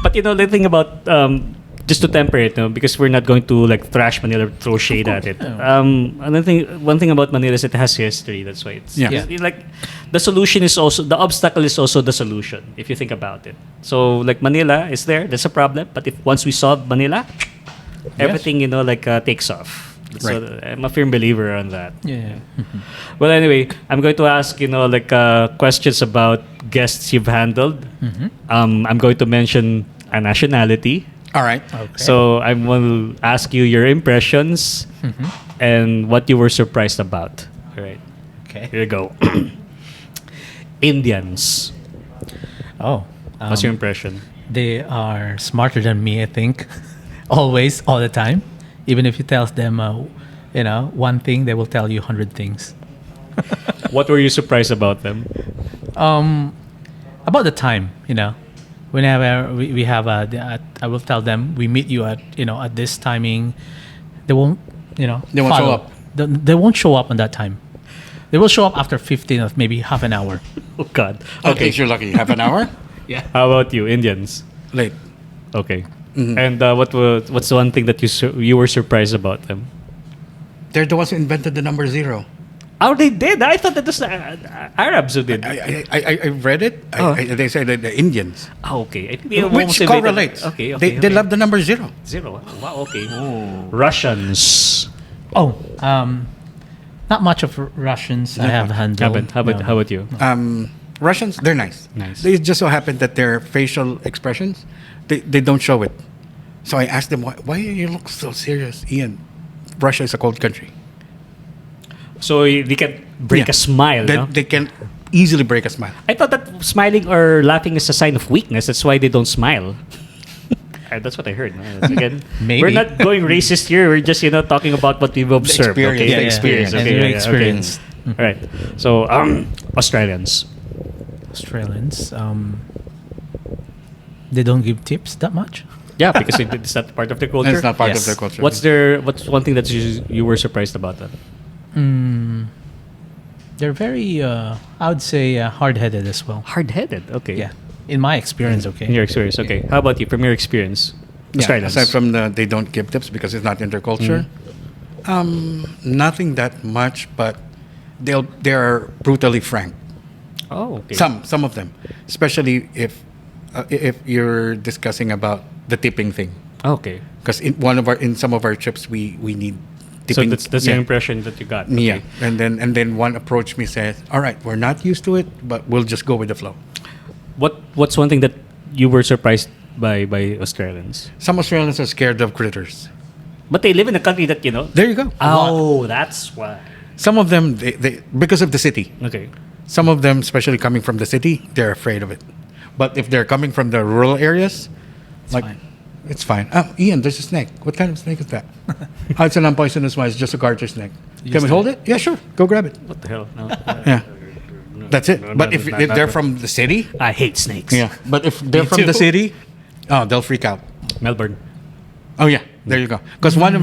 But the thing about just to temper it, because we're not going to like thrash Manila, or throw shade at it. One thing about Manila is it has history. That's why it's Yeah. it's like the solution is also the obstacle is also the solution if you think about it. So like Manila is there. That's a problem. But if once we solve Manila, everything takes off. So I'm a firm believer on that. Yeah. Well, anyway, I'm going to ask questions about guests you've handled. I'm going to mention a nationality. All right. Okay. So I will ask you your impressions and what you were surprised about. All right. Okay. Here you go. Indians. Oh. What's your impression? They are smarter than me, I think. Always, all the time. Even if you tell them, one thing, they will tell you 100 things. What were you surprised about them? About the time, whenever we have I will tell them we meet you at this timing. They won't, They won't show follow. up. They won't show up on that time. They will show up after 15 or maybe half an hour. Oh God. Okay, you're lucky. Half an hour Yeah. How about you, Indians? late. Okay. And what's the one thing that you were surprised about them? They're the ones who invented the number 0. Oh, they did. I thought that was the Arabs who did. I read it. Oh. They say that the Indians, Oh, okay. I think they which almost invented- correlates. Okay. They love the number 0. 0. Wow. Okay. Russians. Oh, not much of Russians I have handled. How about you? Russians, they're nice. Nice. They just so happen that their facial expressions, they don't show it. So I asked them, why do you look so serious, Ian? Russia is a cold country. So they can break Yeah. a smile. They, No? they can easily break a smile. I thought that smiling or laughing is a sign of weakness. That's why they don't smile. That's what I heard. No? Again, Maybe. we're not going racist here. We're just talking about what we've observed. experience. Okay, Yeah, the yeah, experience. yeah. Okay, And yeah, your yeah, experience. Okay. All right. So Australians. Australians, they don't give tips that much. Yeah, because it's not part of their culture. It's not part Yes. of their culture. What's one thing that you were surprised about them? They're very, I would say, hard-headed as well. Hard-headed. Okay. Yeah, in my experience, okay. In your experience. Okay. How about you? From your experience, Yeah, Australians. aside from they don't give tips because it's not in their culture. Nothing that much, but they're brutally frank. Oh, okay. Some of them, especially if you're discussing about the tipping thing, Okay. because in some of our trips we need So tipping. that's the impression that you got. Yeah, Okay. and then one approached me says, "All right, we're not used to it, but we'll just go with the flow." What's one thing that you were surprised by Australians? Some Australians are scared of critters. But they live in a country that There you go. Oh, that's why. Some of them they because of the city. Okay. Some of them, especially coming from the city, they're afraid of it. But if they're coming from the rural areas, fine. it's fine. Ian, there's a snake. What kind of snake is that? It's a non-poisonous one. It's just a garter snake. Can we hold it? Yeah, sure. Go grab it. What the hell? No. Yeah. That's it. No, But no, if not they're that. from the city, I hate snakes. yeah. But if they're from the city, oh, they'll freak out. Melbourne. Oh yeah, there you go. Because one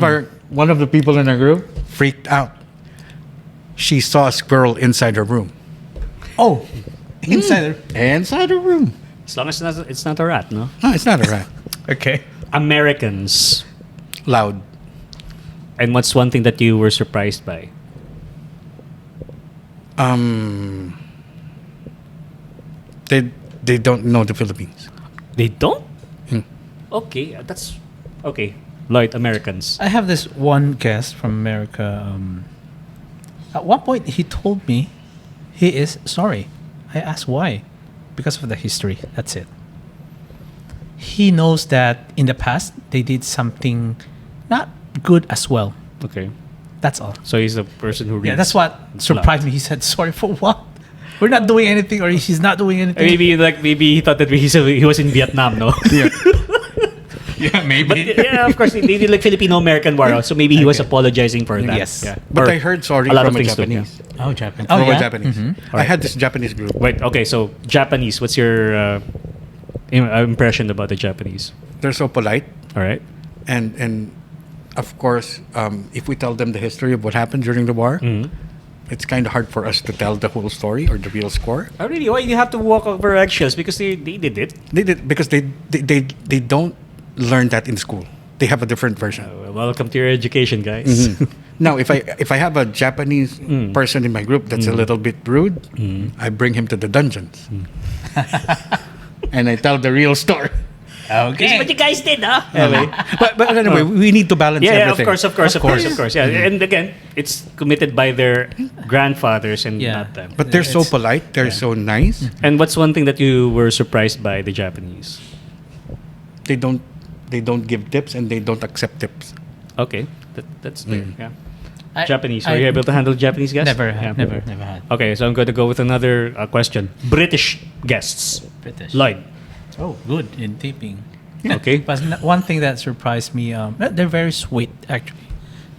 of the people in our group freaked out. She saw a squirrel inside her room. Oh, insider. Inside her room. As long as it's not a rat, no? No, it's not a rat. Okay. Americans. Loud. And what's one thing that you were surprised by? They don't know the Philippines. They don't? Hmm. Okay, that's... Okay. Lloyd, Americans. I have this one guest from America. At one point, he told me he is sorry. I asked why. Because of the history. That's it. He knows that in the past, they did something not good as well. Okay. That's all. So he's the person who reads. Yeah, that's what surprised me. He said, sorry for what? We're not doing anything, or he's not doing anything. Maybe he thought that he was in Vietnam, no? Yeah. Yeah, maybe. But yeah, of course, they did like Filipino-American war, so maybe he was Okay. apologizing for that. Yes. Yeah. But Or I heard sorry a lot of from a things too, Japanese. Oh, Japan. From Oh, a yeah? Japanese. I had this Japanese group. Wait, okay, so Japanese, what's your impression about the Japanese? They're so polite, All right. and of course, if we tell them the history of what happened during the war, Mhm. it's kind of hard for us to tell the whole story or the real score. Oh, really? Why do you have to walk over eggshells? Because they did it. They did because they don't learn that in school. They have a different version. Welcome to your education, guys. Now, if I have a Japanese person in my group that's a little bit rude, I bring him to the dungeons, and I tell the real story. Okay. What you guys did, huh? But anyway, we need to balance Yeah, everything. of course. Yeah, and again, it's committed by their grandfathers and Yeah. not them. But they're so It's- polite. They're so nice. And what's one thing that you were surprised by the Japanese? They don't give tips and they don't accept tips. Okay, that's fair. Yeah. I- Japanese. Were I- you able to handle Japanese guests? Never, Yeah. never had. Okay, so I'm going to go with another question. British guests. British. Lloyd. Oh, good in tipping. Okay. But one thing that surprised me, they're very sweet, actually.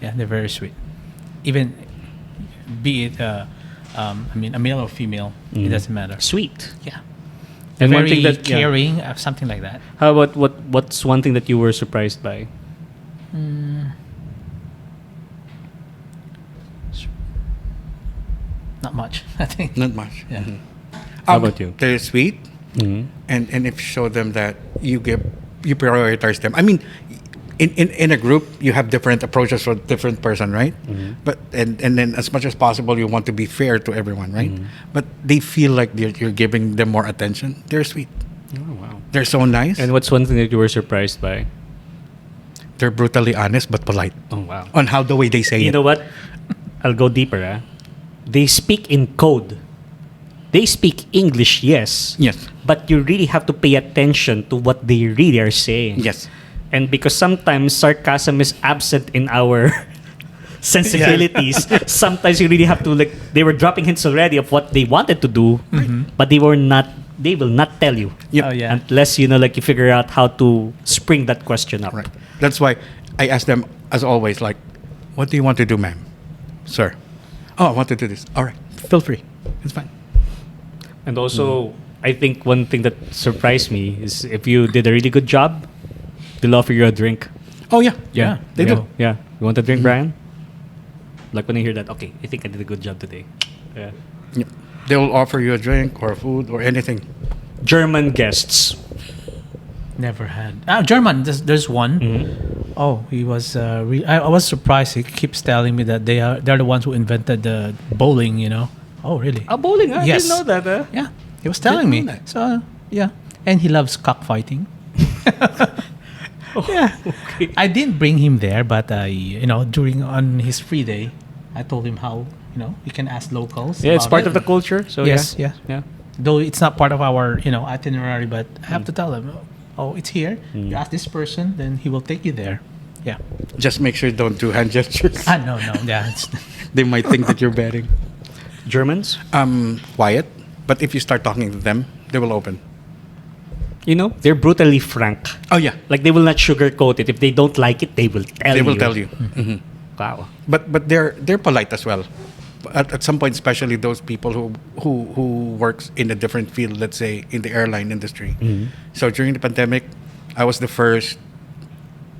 Yeah, they're very sweet. Even be it, a male or female, it doesn't matter. Sweet. Yeah. And Very one thing that caring, something like that. How about what's one thing that you were surprised by? Not much, I think. Not much. Yeah. How about you? They're sweet, Mhm. and if you show them that you prioritize them. I mean, in a group you have different approaches for different person, right? But and then as much as possible you want to be fair to everyone, right? But they feel like you're giving them more attention. They're sweet. Oh, wow. They're so nice. And what's one thing that you were surprised by? They're brutally honest but polite Oh, wow. on how the way they say You it. know what? I'll go deeper. Ah. They speak in code. They speak English, yes. Yes. But you really have to pay attention to what they really are saying. Yes. And because sometimes sarcasm is absent in our sensibilities, sometimes you really have to they were dropping hints already of what they wanted to do, but they will not tell you. Yep. Oh, yeah. Unless you figure out how to spring that question up. Right. That's why I ask them, as always, like, what do you want to do, ma'am? Sir. Oh, I want to do this. All right. Feel free. It's fine. And also, I think one thing that surprised me is if you did a really good job, they'll offer you a drink. Oh, yeah. Yeah. They do. Yeah. You want a drink, Brian? Like when I hear that, okay, I think I did a good job today. Yeah. Yep. They will offer you a drink or food or anything. German guests. Never had. German, there's one. Oh, he was. I was surprised. He keeps telling me that they're the ones who invented the bowling. Oh, really? Bowling? I Yes. didn't know that. Yeah, he was telling me. know that. So yeah, and he loves cockfighting. Yeah, Okay. I didn't bring him there, but during on his free day, I told him how you can ask locals. Yeah, it's about part it. of the culture. So Yes, yeah. yeah. Though it's not part of our itinerary, but I have to tell them. Oh, it's here. You ask this person, then he will take you there. Yeah. Just make sure you don't do hand gestures. No. Yeah. They might think that you're betting. Germans, Quiet. But if you start talking to them, they will open. they're brutally frank. Oh, yeah. Like they will not sugarcoat it. If they don't like it, they will tell you. They will tell you. Wow. But they're polite as well. At some point, especially those people who works in a different field, let's say in the airline industry. So during the pandemic, I was the first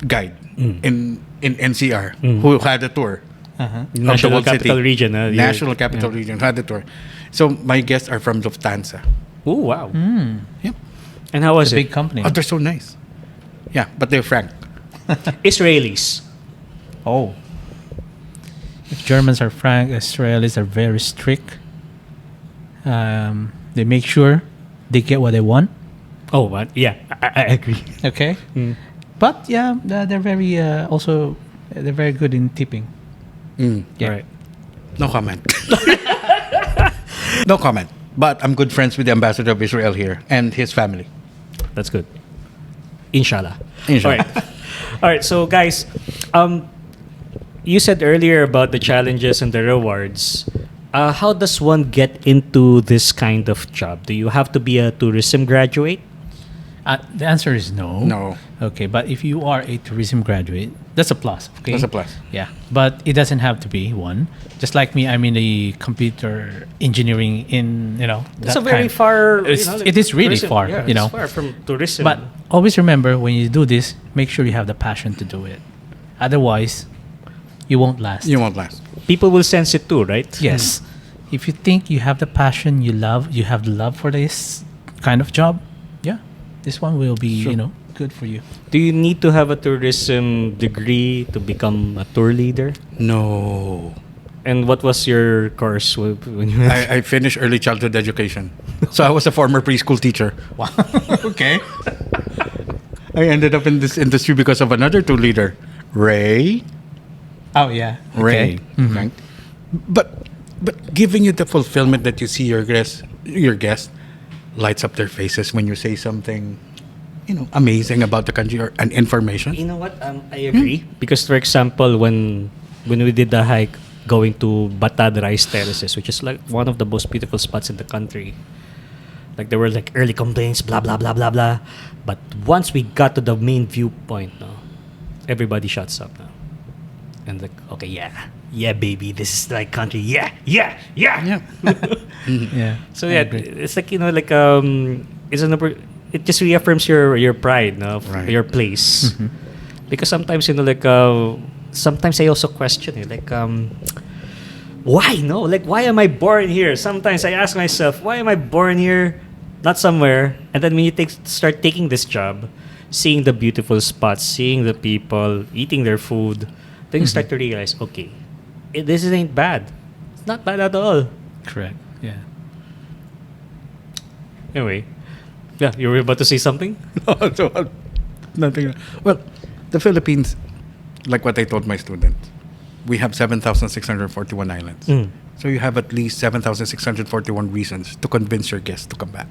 guide in NCR who had a tour of the National whole Capital city. Region. National Capital Region had the tour. So my guests are from Lufthansa. Oh, wow. Yep. And how was It's a it? big company. Oh, they're so nice. Yeah, but they're frank. Israelis. Oh. If Germans are frank, Israelis are very strict. They make sure they get what they want. Oh, what? Yeah, I agree. Okay. But yeah, they're very also they're very good in tipping. Mm. Yeah. All right. No comment. No comment. But I'm good friends with the ambassador of Israel here and his family. That's good. Inshallah. Inshallah. All right. All right. So, guys, you said earlier about the challenges and the rewards. How does one get into this kind of job? Do you have to be a tourism graduate? The answer is no. No. Okay, but if you are a tourism graduate, that's a plus. Okay. That's a plus. Yeah, but it doesn't have to be one. Just like me, I'm in the computer engineering in It's that a very kind. far. It is really tourism. far. Yeah, it's far from tourism. But always remember when you do this, make sure you have the passion to do it. Otherwise, you won't last. You won't last. people will sense it too, right? Yes. If you think you have the passion, you have the love for this kind of job, yeah, this one will be, Sure. good for you. Do you need to have a tourism degree to become a tour leader? No. And what was your course when you went? I finished early childhood education. So I was a former preschool teacher. Wow. Okay. I ended up in this industry because of another tour leader, Ray. Oh yeah. Ray. Mhm. Right? But giving you the fulfillment that you see your guest lights up their faces when you say something, amazing about the country or an information. You know what? I agree. Because, for example, when we did the hike going to Batad Rice Terraces, which is like one of the most beautiful spots in the country, like there were like early complaints, blah, blah, blah, blah, blah. But once we got to the main viewpoint, everybody shuts up now. And like, okay, yeah, baby, this is like country. Yeah. Yeah. Yeah. So I yeah, agree. it's like it's it just reaffirms your pride, no, of Right. your place. Mhm. Because sometimes sometimes I also question it, like why why am I born here? Sometimes I ask myself, why am I born here, not somewhere? And then when you start taking this job, seeing the beautiful spots, seeing the people, eating their food, then you start to realize, okay, this ain't bad. It's not bad at all. Correct. Yeah. Anyway, yeah, you were about to say something? So, nothing. Well, the Philippines, like what I told my students, we have 7,641 islands. Mm. So you have at least 7,641 reasons to convince your guests to come back.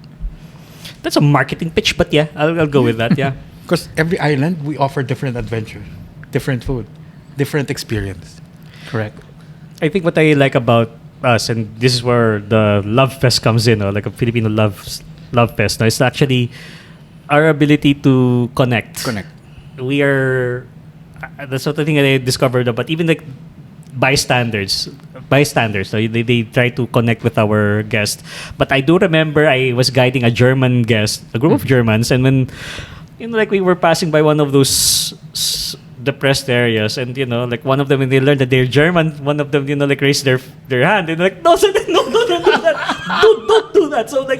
That's a marketing pitch, but yeah, I'll go with that, yeah. Because every island, we offer different adventure, different food, different experience. Correct. I think what I like about us, and this is where the Love Fest comes in, like a Filipino Love Fest, it's actually our ability to connect. We are, that's what I think I discovered about even like bystanders. So they try to connect with our guest. But I do remember I was guiding a German guest, a group of Germans, and when like we were passing by one of those depressed areas, and like one of them, when they learned that they're German, one of them like raised their hand and like, no, sir, no, don't do that, don't do that. So like,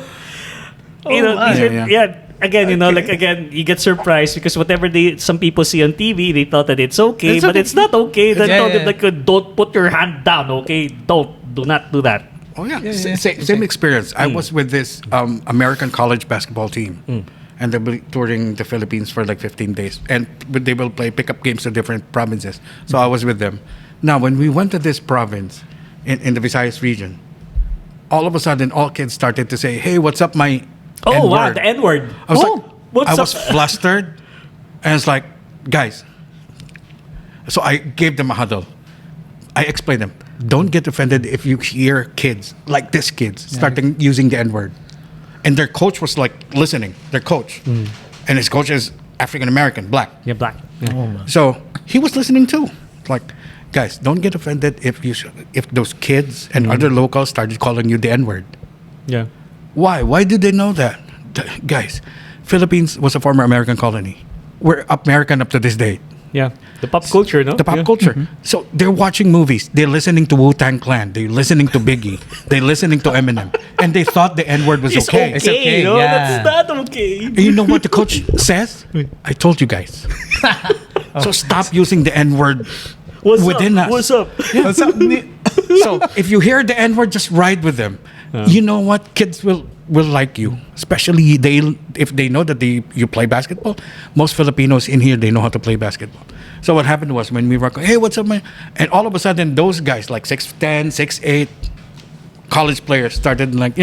these are, again, like again, you get surprised because whatever some people see on TV, they thought that it's okay, but it's not okay. Then told them like, don't put your hand down, okay? Do not do that. Oh yeah, Yeah. same experience. I was with this American college basketball team, and they'll be touring the Philippines for like 15 days, and they will play pickup games to different provinces. So I was with them. Now, when we went to this province in the Visayas region, all of a sudden, all kids started to say, "Hey, what's up, my?" Oh wow, N-word." the N-word. I was like, what's I up? was flustered, and it's like, guys. So I gave them a huddle. I explained them. Don't get offended if you hear kids like this kids starting using the N-word. And their coach was like listening. Their coach, and his coach is African American, black. Yeah, black. Yeah. Oh, man. So he was listening too. Like, Guys, don't get offended if those kids and other locals started calling you the N-word. Yeah. Why? Why did they know that? Guys, Philippines was a former American colony. We're American up to this day. Yeah. The pop culture, no? The pop Yeah. culture. So they're watching movies. They're listening to Wu-Tang Clan. They're listening to Biggie. They're listening to Eminem. And they thought the N-word was It's okay. It's okay, no? yeah. That's not okay. And you know what the coach says? I told you guys. So stop using the N-word What's within up? us. What's up? What's up? So if you hear the N-word, just ride with them. You know what? Kids will like you, especially if they know that you play basketball. Most Filipinos in here, they know how to play basketball. So what happened was when we were going, hey, what's up, man? And all of a sudden, those guys like 6'10", 6'8", college players started like,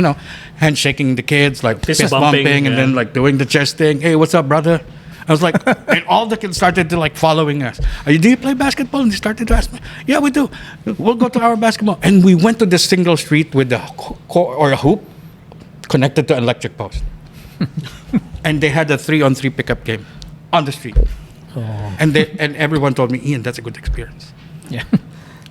handshaking the kids, like Fist fist bumping, bumping, and yeah. then like doing the chest thing. Hey, what's up, brother? I was like, and all the kids started to like following us. Do you play basketball? And they started to ask me, yeah, we do. We'll go to our basketball. And we went to this single street with a hoop connected to an electric post. And they had a 3-on-3 pickup game on the street. Oh. And everyone told me, Ian, that's a good experience. Yeah.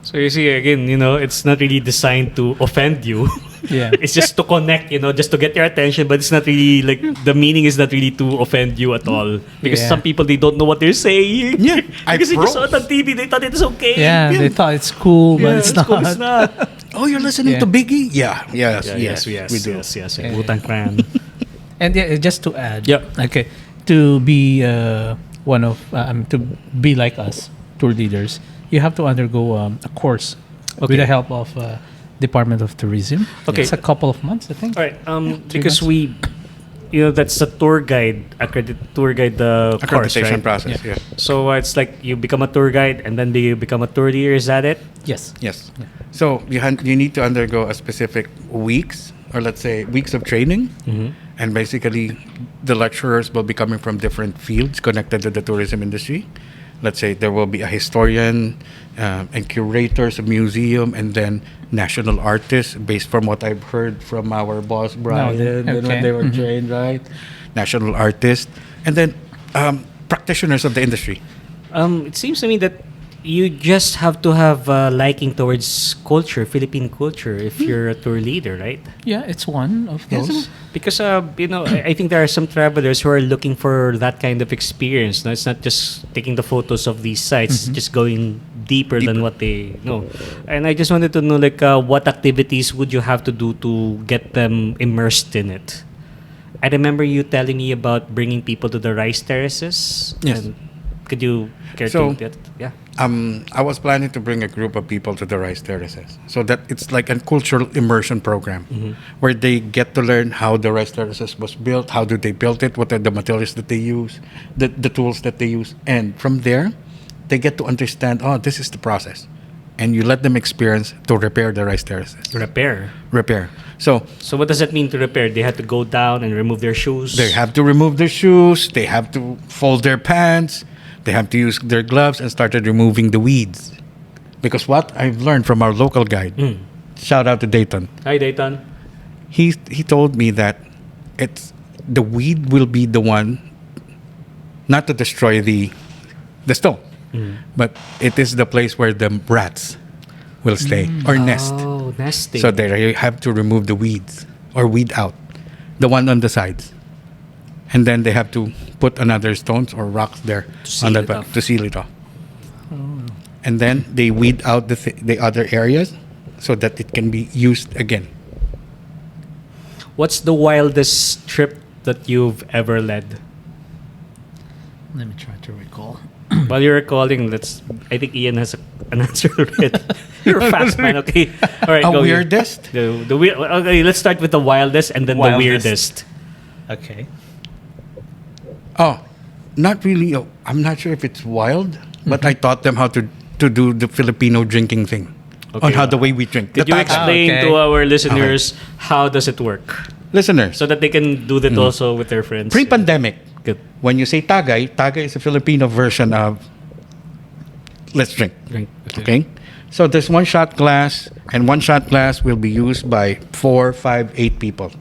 So you see, again, it's not really designed to offend you. Yeah. It's just to connect, just to get your attention, but it's not really like the meaning is not really to offend you at all. Because Yeah. some people, they don't know what they're saying. Yeah, Because they I just saw it on TV, they thought it was okay. Yeah, they thought it's cool, but Yeah, it's not. cool, it's not. Oh, you're listening Yeah. to Biggie? Yeah, yes, yes, we do. yes. Yeah. Wu-Tang Clan. And yeah, just to add, Yep. okay, to be to be like us, tour leaders, you have to undergo a course with Okay. the help of Department of Tourism. Okay. It's a couple of months, I think. All right, because months. that's the tour guide, the course, Accreditation right? process, Yeah. yeah. So it's like you become a tour guide and then you become a tour leader, is that it? Yes. Yes. So you need to undergo a specific weeks, or let's say weeks of training, and basically the lecturers will be coming from different fields connected to the tourism industry. Let's say there will be a historian and curators, a museum, and then national artists, based from what I've heard from our boss Brian okay. when they were trained, right? National artists, and then practitioners of the industry. It seems to me that you just have to have a liking towards culture, Philippine culture, if you're a tour leader, right? Yeah, it's one of those. Because I think there are some travelers who are looking for that kind of experience. No, it's not just taking the photos of these sites, just going deeper than what they know. And I just wanted to know, like, what activities would you have to do to get them immersed in it? I remember you telling me about bringing people to the rice terraces. Yes. And could you care So- to get? Yeah. I was planning to bring a group of people to the rice terraces, so that it's like a cultural immersion program where they get to learn how the rice terraces was built, how do they build it, what are the materials that they use, the tools that they use, and from there, they get to understand. Oh, this is the process, and you let them experience to repair the rice terraces. Repair. So So what does that mean to repair? They have to go down and remove their shoes. they have to remove their shoes. They have to fold their pants. They have to use their gloves and started removing the weeds. Because what I've learned from our local guide, shout out to Dayton, Hi, Dayton. he told me that it's the weed will be the one not to destroy the stone, but it is the place where the rats will stay or nest. Oh, nesting. So they have to remove the weeds or weed out, the one on the sides. And then they have to put another stones or rocks there seal it off. to seal it off. And then they weed out the other areas so that it can be used again. What's the wildest trip that you've ever led? Let me try to recall. While you're recalling, I think Ian has an answer already. You're a fast man, okay? All right, A go. weirdest? Okay, let's start with the wildest and then the Wildest. weirdest. Okay. Oh, not really. Oh, I'm not sure if it's wild, but I taught them how to do the Filipino drinking thing. Okay. On how the way we drink. Could The you taga. explain Okay. to our listeners how does it work? Listeners, So that they can do that also with their friends. pre-pandemic, Good. when you say tagay, tagay is a Filipino version of let's drink. Drink. Okay? So there's one shot glass, and one shot glass will be used by 4, 5, 8 people.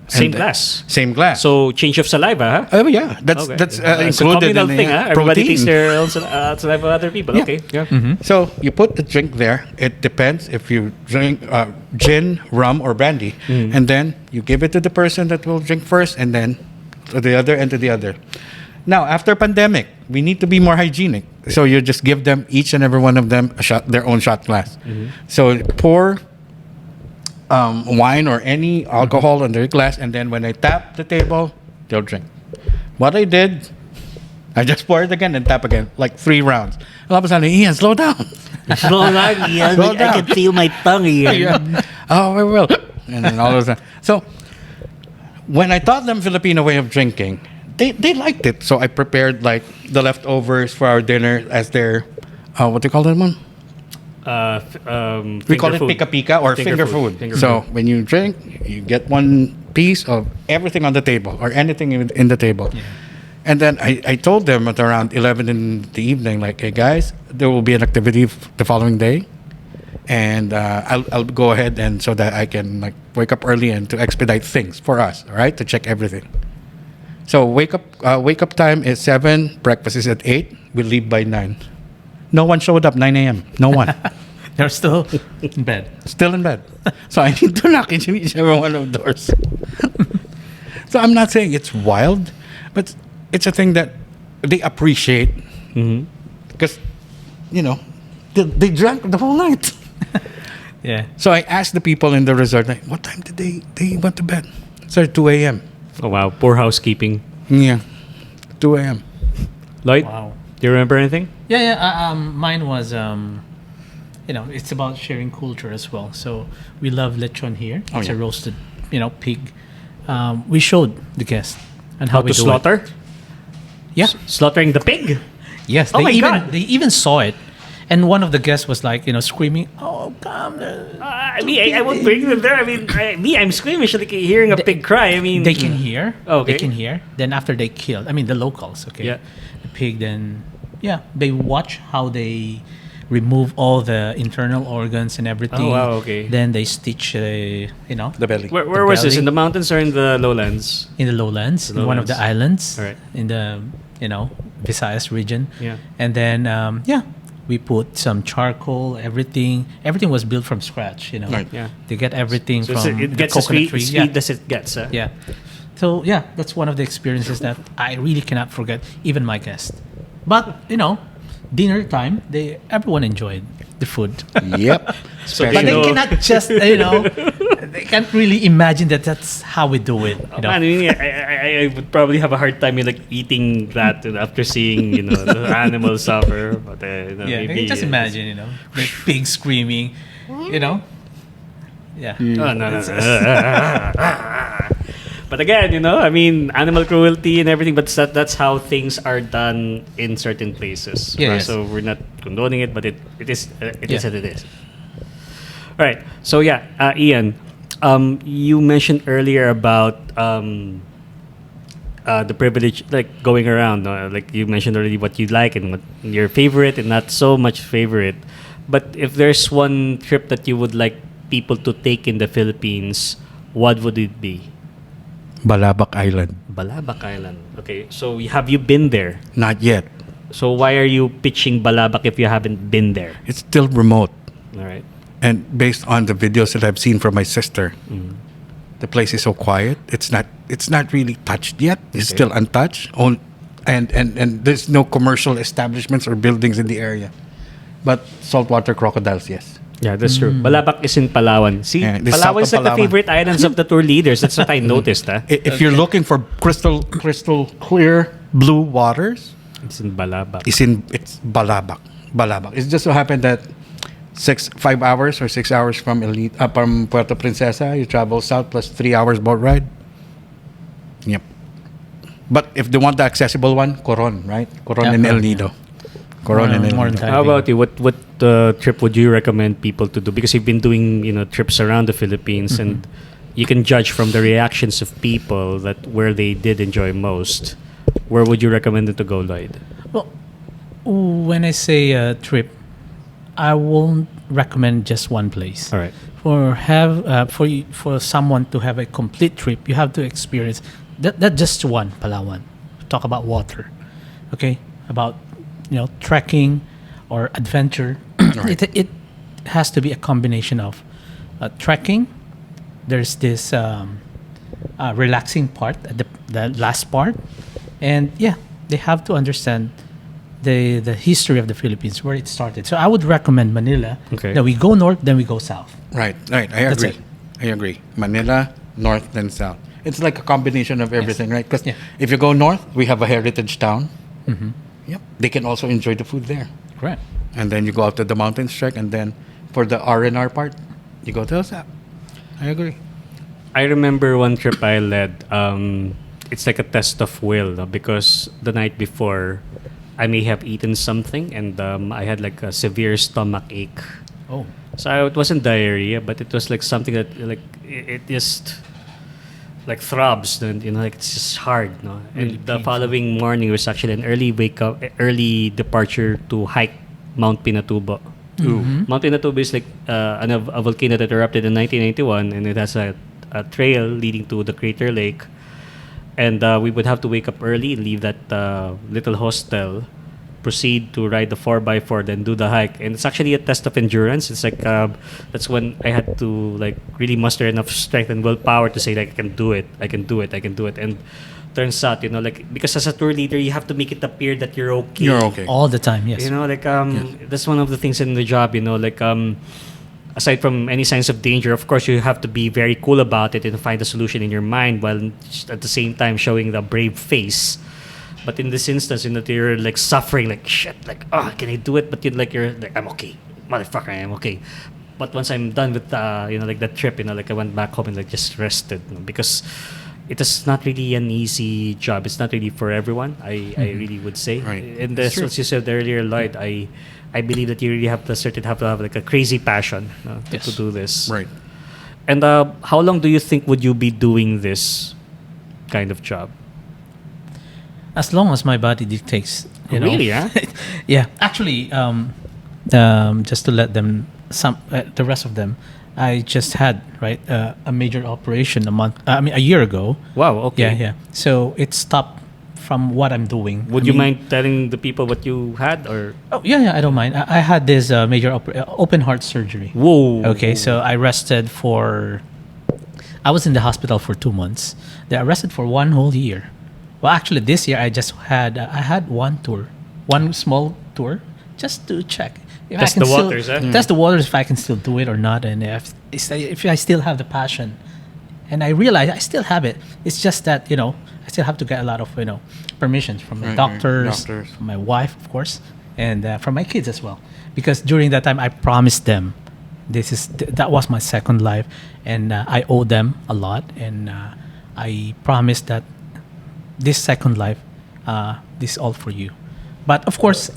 Same And, glass. Same glass. So change of saliva, huh? Oh yeah, that's Okay. that's It's a included communal in thing, the huh? Everybody protein. takes their own saliva of other people. Yeah. Okay. Yeah. So you put the drink there. It depends if you drink gin, rum, or brandy, and then you give it to the person that will drink first, and then to the other and to the other. Now, after pandemic, we need to be more hygienic. So you just give them each and every one of them a shot, their own shot glass. So pour wine or any alcohol on their glass, and then when I tap the table, they'll drink. What I did, I just pour it again and tap again, like 3 rounds. All of a sudden, Ian, slow down. Slow down, Ian. Slow I down. can feel my tongue, Ian. Yeah. Oh, very well. And then all of a sudden. So when I taught them Filipino way of drinking, they liked it. So I prepared like the leftovers for our dinner as their, what do you call that one? We call it pika pika or finger food. Finger So food. when you drink, you get one piece of everything on the table or anything in the table. Yeah. And then I told them at around 11 in the evening, like, hey guys, there will be an activity the following day. And I'll go ahead and so that I can like wake up early and to expedite things for us, all right, to check everything. So wake up time is 7, breakfast is at 8, we leave by 9. No one showed up 9 a.m. No one. They're still in bed. Still in bed. So I need to knock each every one of the doors. So I'm not saying it's wild, but it's a thing that they appreciate because, you know, they drank the whole night. Yeah. So I asked the people in the resort, like, what time did they went to bed? So 2 a.m. Oh wow, poor housekeeping. Yeah, 2 a.m. Lloyd, Wow. do you remember anything? Yeah. Mine was, it's about sharing culture as well. So we love lechon here. Oh, It's yeah. a roasted, pig. We showed the guests and how How we to do slaughter? it. Yeah. Slaughtering the pig? Yes. Oh my even, God. They even saw it, and one of the guests was like, screaming, "Oh, come!" I won't bring them there. I mean, I'm squeamish like hearing a pig cry. I mean, They can hear. Okay. They can hear. Then after they killed, the locals, okay, Yeah. the pig. Then they watch how they remove all the internal organs and everything. Oh, wow, okay. Then they stitch, The belly. Where was this? belly. In the mountains or in the lowlands? in the lowlands, The in one of the lowlands. islands, All right. in the Visayas region. Yeah. And then we put some charcoal. Everything was built from scratch. Right. Yeah. They get everything So from it the gets as coconut sweet, tree. sweet as it gets. Yeah. So that's one of the experiences that I really cannot forget, even my guests. But dinner time, everyone enjoyed the food. Yep. So But you they know- cannot just they can't really imagine that that's how we do it. Man, I mean, I would probably have a hard time like eating that after seeing the animals suffer. But Yeah, maybe you can just imagine, the pig screaming, Yeah. Oh, no. But again, I mean, animal cruelty and everything, but that's how things are done in certain places. Yeah, yes. So we're not condoning it, but it is what it is. All right. So Ian, you mentioned earlier about the privilege, like going around. Like you mentioned already what you like and what your favorite and not so much favorite. But if there's one trip that you would like people to take in the Philippines, what would it be? Balabac Island. Balabac Island. Okay, so have you been there? Not yet. So why are you pitching Balabac if you haven't been there? It's still remote. All right. And based on the videos that I've seen from my sister, the place is so quiet. It's not really touched yet. It's Okay. still untouched. And there's no commercial establishments or buildings in the area. But saltwater crocodiles, yes. Yeah, that's true. Balabac is in Palawan. See, Yeah, the Palawan is south like of the Palawan. favorite islands of the tour leaders. That's what I noticed. If you're looking for crystal clear blue waters, It's in Balabac. it's Balabac. It just so happened that 5 hours or 6 hours from from Puerto Princesa, you travel south plus 3 hours boat ride. Yep. But if they want the accessible one, Coron, right? Coron and El Nido. Coron and El More Nido. than How about you? What trip would you recommend people to do? Because you've been doing trips around the Philippines, and you can judge from the reactions of people that where they did enjoy most. Where would you recommend them to go, Lloyd? Well, when I say a trip, I won't recommend just one place. All right. for someone to have a complete trip, you have to experience that just one Palawan. Talk about water, okay? About trekking or adventure. Right. It has to be a combination of trekking. There's this relaxing part at the last part, and they have to understand the history of the Philippines, where it started. So I would recommend Manila. Okay. That we go north, then we go south. Right. I That's agree. it. I agree. Manila, north, then south. It's like a combination of everything, right? Because Yeah. if you go north, we have a heritage town. Mm-hmm. Yep. They can also enjoy the food there. Correct. And then you go out to the mountains trek, and then for the R&R part, you go to the south. I agree. I remember one trip I led. It's like a test of will, no? Because the night before, I may have eaten something, and I had like a severe stomach ache. Oh. So it wasn't diarrhea, but it was like something that like it just like throbs, and like it's just hard, no. Really And the painful. following morning was actually an early departure to hike Mount Pinatubo. Mm-hmm. Mount Pinatubo is like a volcano that erupted in 1991, and it has a trail leading to the crater lake. And we would have to wake up early, leave that little hostel, proceed to ride the 4x4, then do the hike. And it's actually a test of endurance. It's like that's when I had to like really muster enough strength and willpower to say like I can do it. And turns out, like because as a tour leader, you have to make it appear that you're okay. You're okay. All the time, yes. Like that's one of the things in the job. Like aside from any signs of danger, of course, you have to be very cool about it and find a solution in your mind, while at the same time showing the brave face. But in this instance, you're like suffering, like shit, like can I do it? But you're like I'm okay, motherfucker, I'm okay. But once I'm done with like that trip, like I went back home and like just rested, because it is not really an easy job. It's not really for everyone. I really would say. Right. And that's what you said earlier, Lloyd. I believe that you really have to have like a crazy passion to Yes. do this. Right. And how long do you think would you be doing this kind of job? As long as my body dictates. Really, huh? Yeah. Actually, just to let them the rest of them, I just had a major operation a year ago. Wow. Okay. Yeah. So it stopped from what I'm doing. Would you mind telling the people what you had, or? Oh yeah, I don't mind. I had this major open heart surgery. Whoa. Okay, so I rested I was in the hospital for 2 months. Then I rested for 1 whole year. Well, actually, this year I had one small tour, just to check if Test I can the waters, still, eh? test the waters if I can still do it or not, and if I still have the passion. And I realize I still have it. It's just that I still have to get a lot of permissions from the Right, doctors, doctors. from my wife, of course, and from my kids as well. Because during that time, I promised them that was my second life, and I owe them a lot. And I promised that this second life, this is all for you. But of course,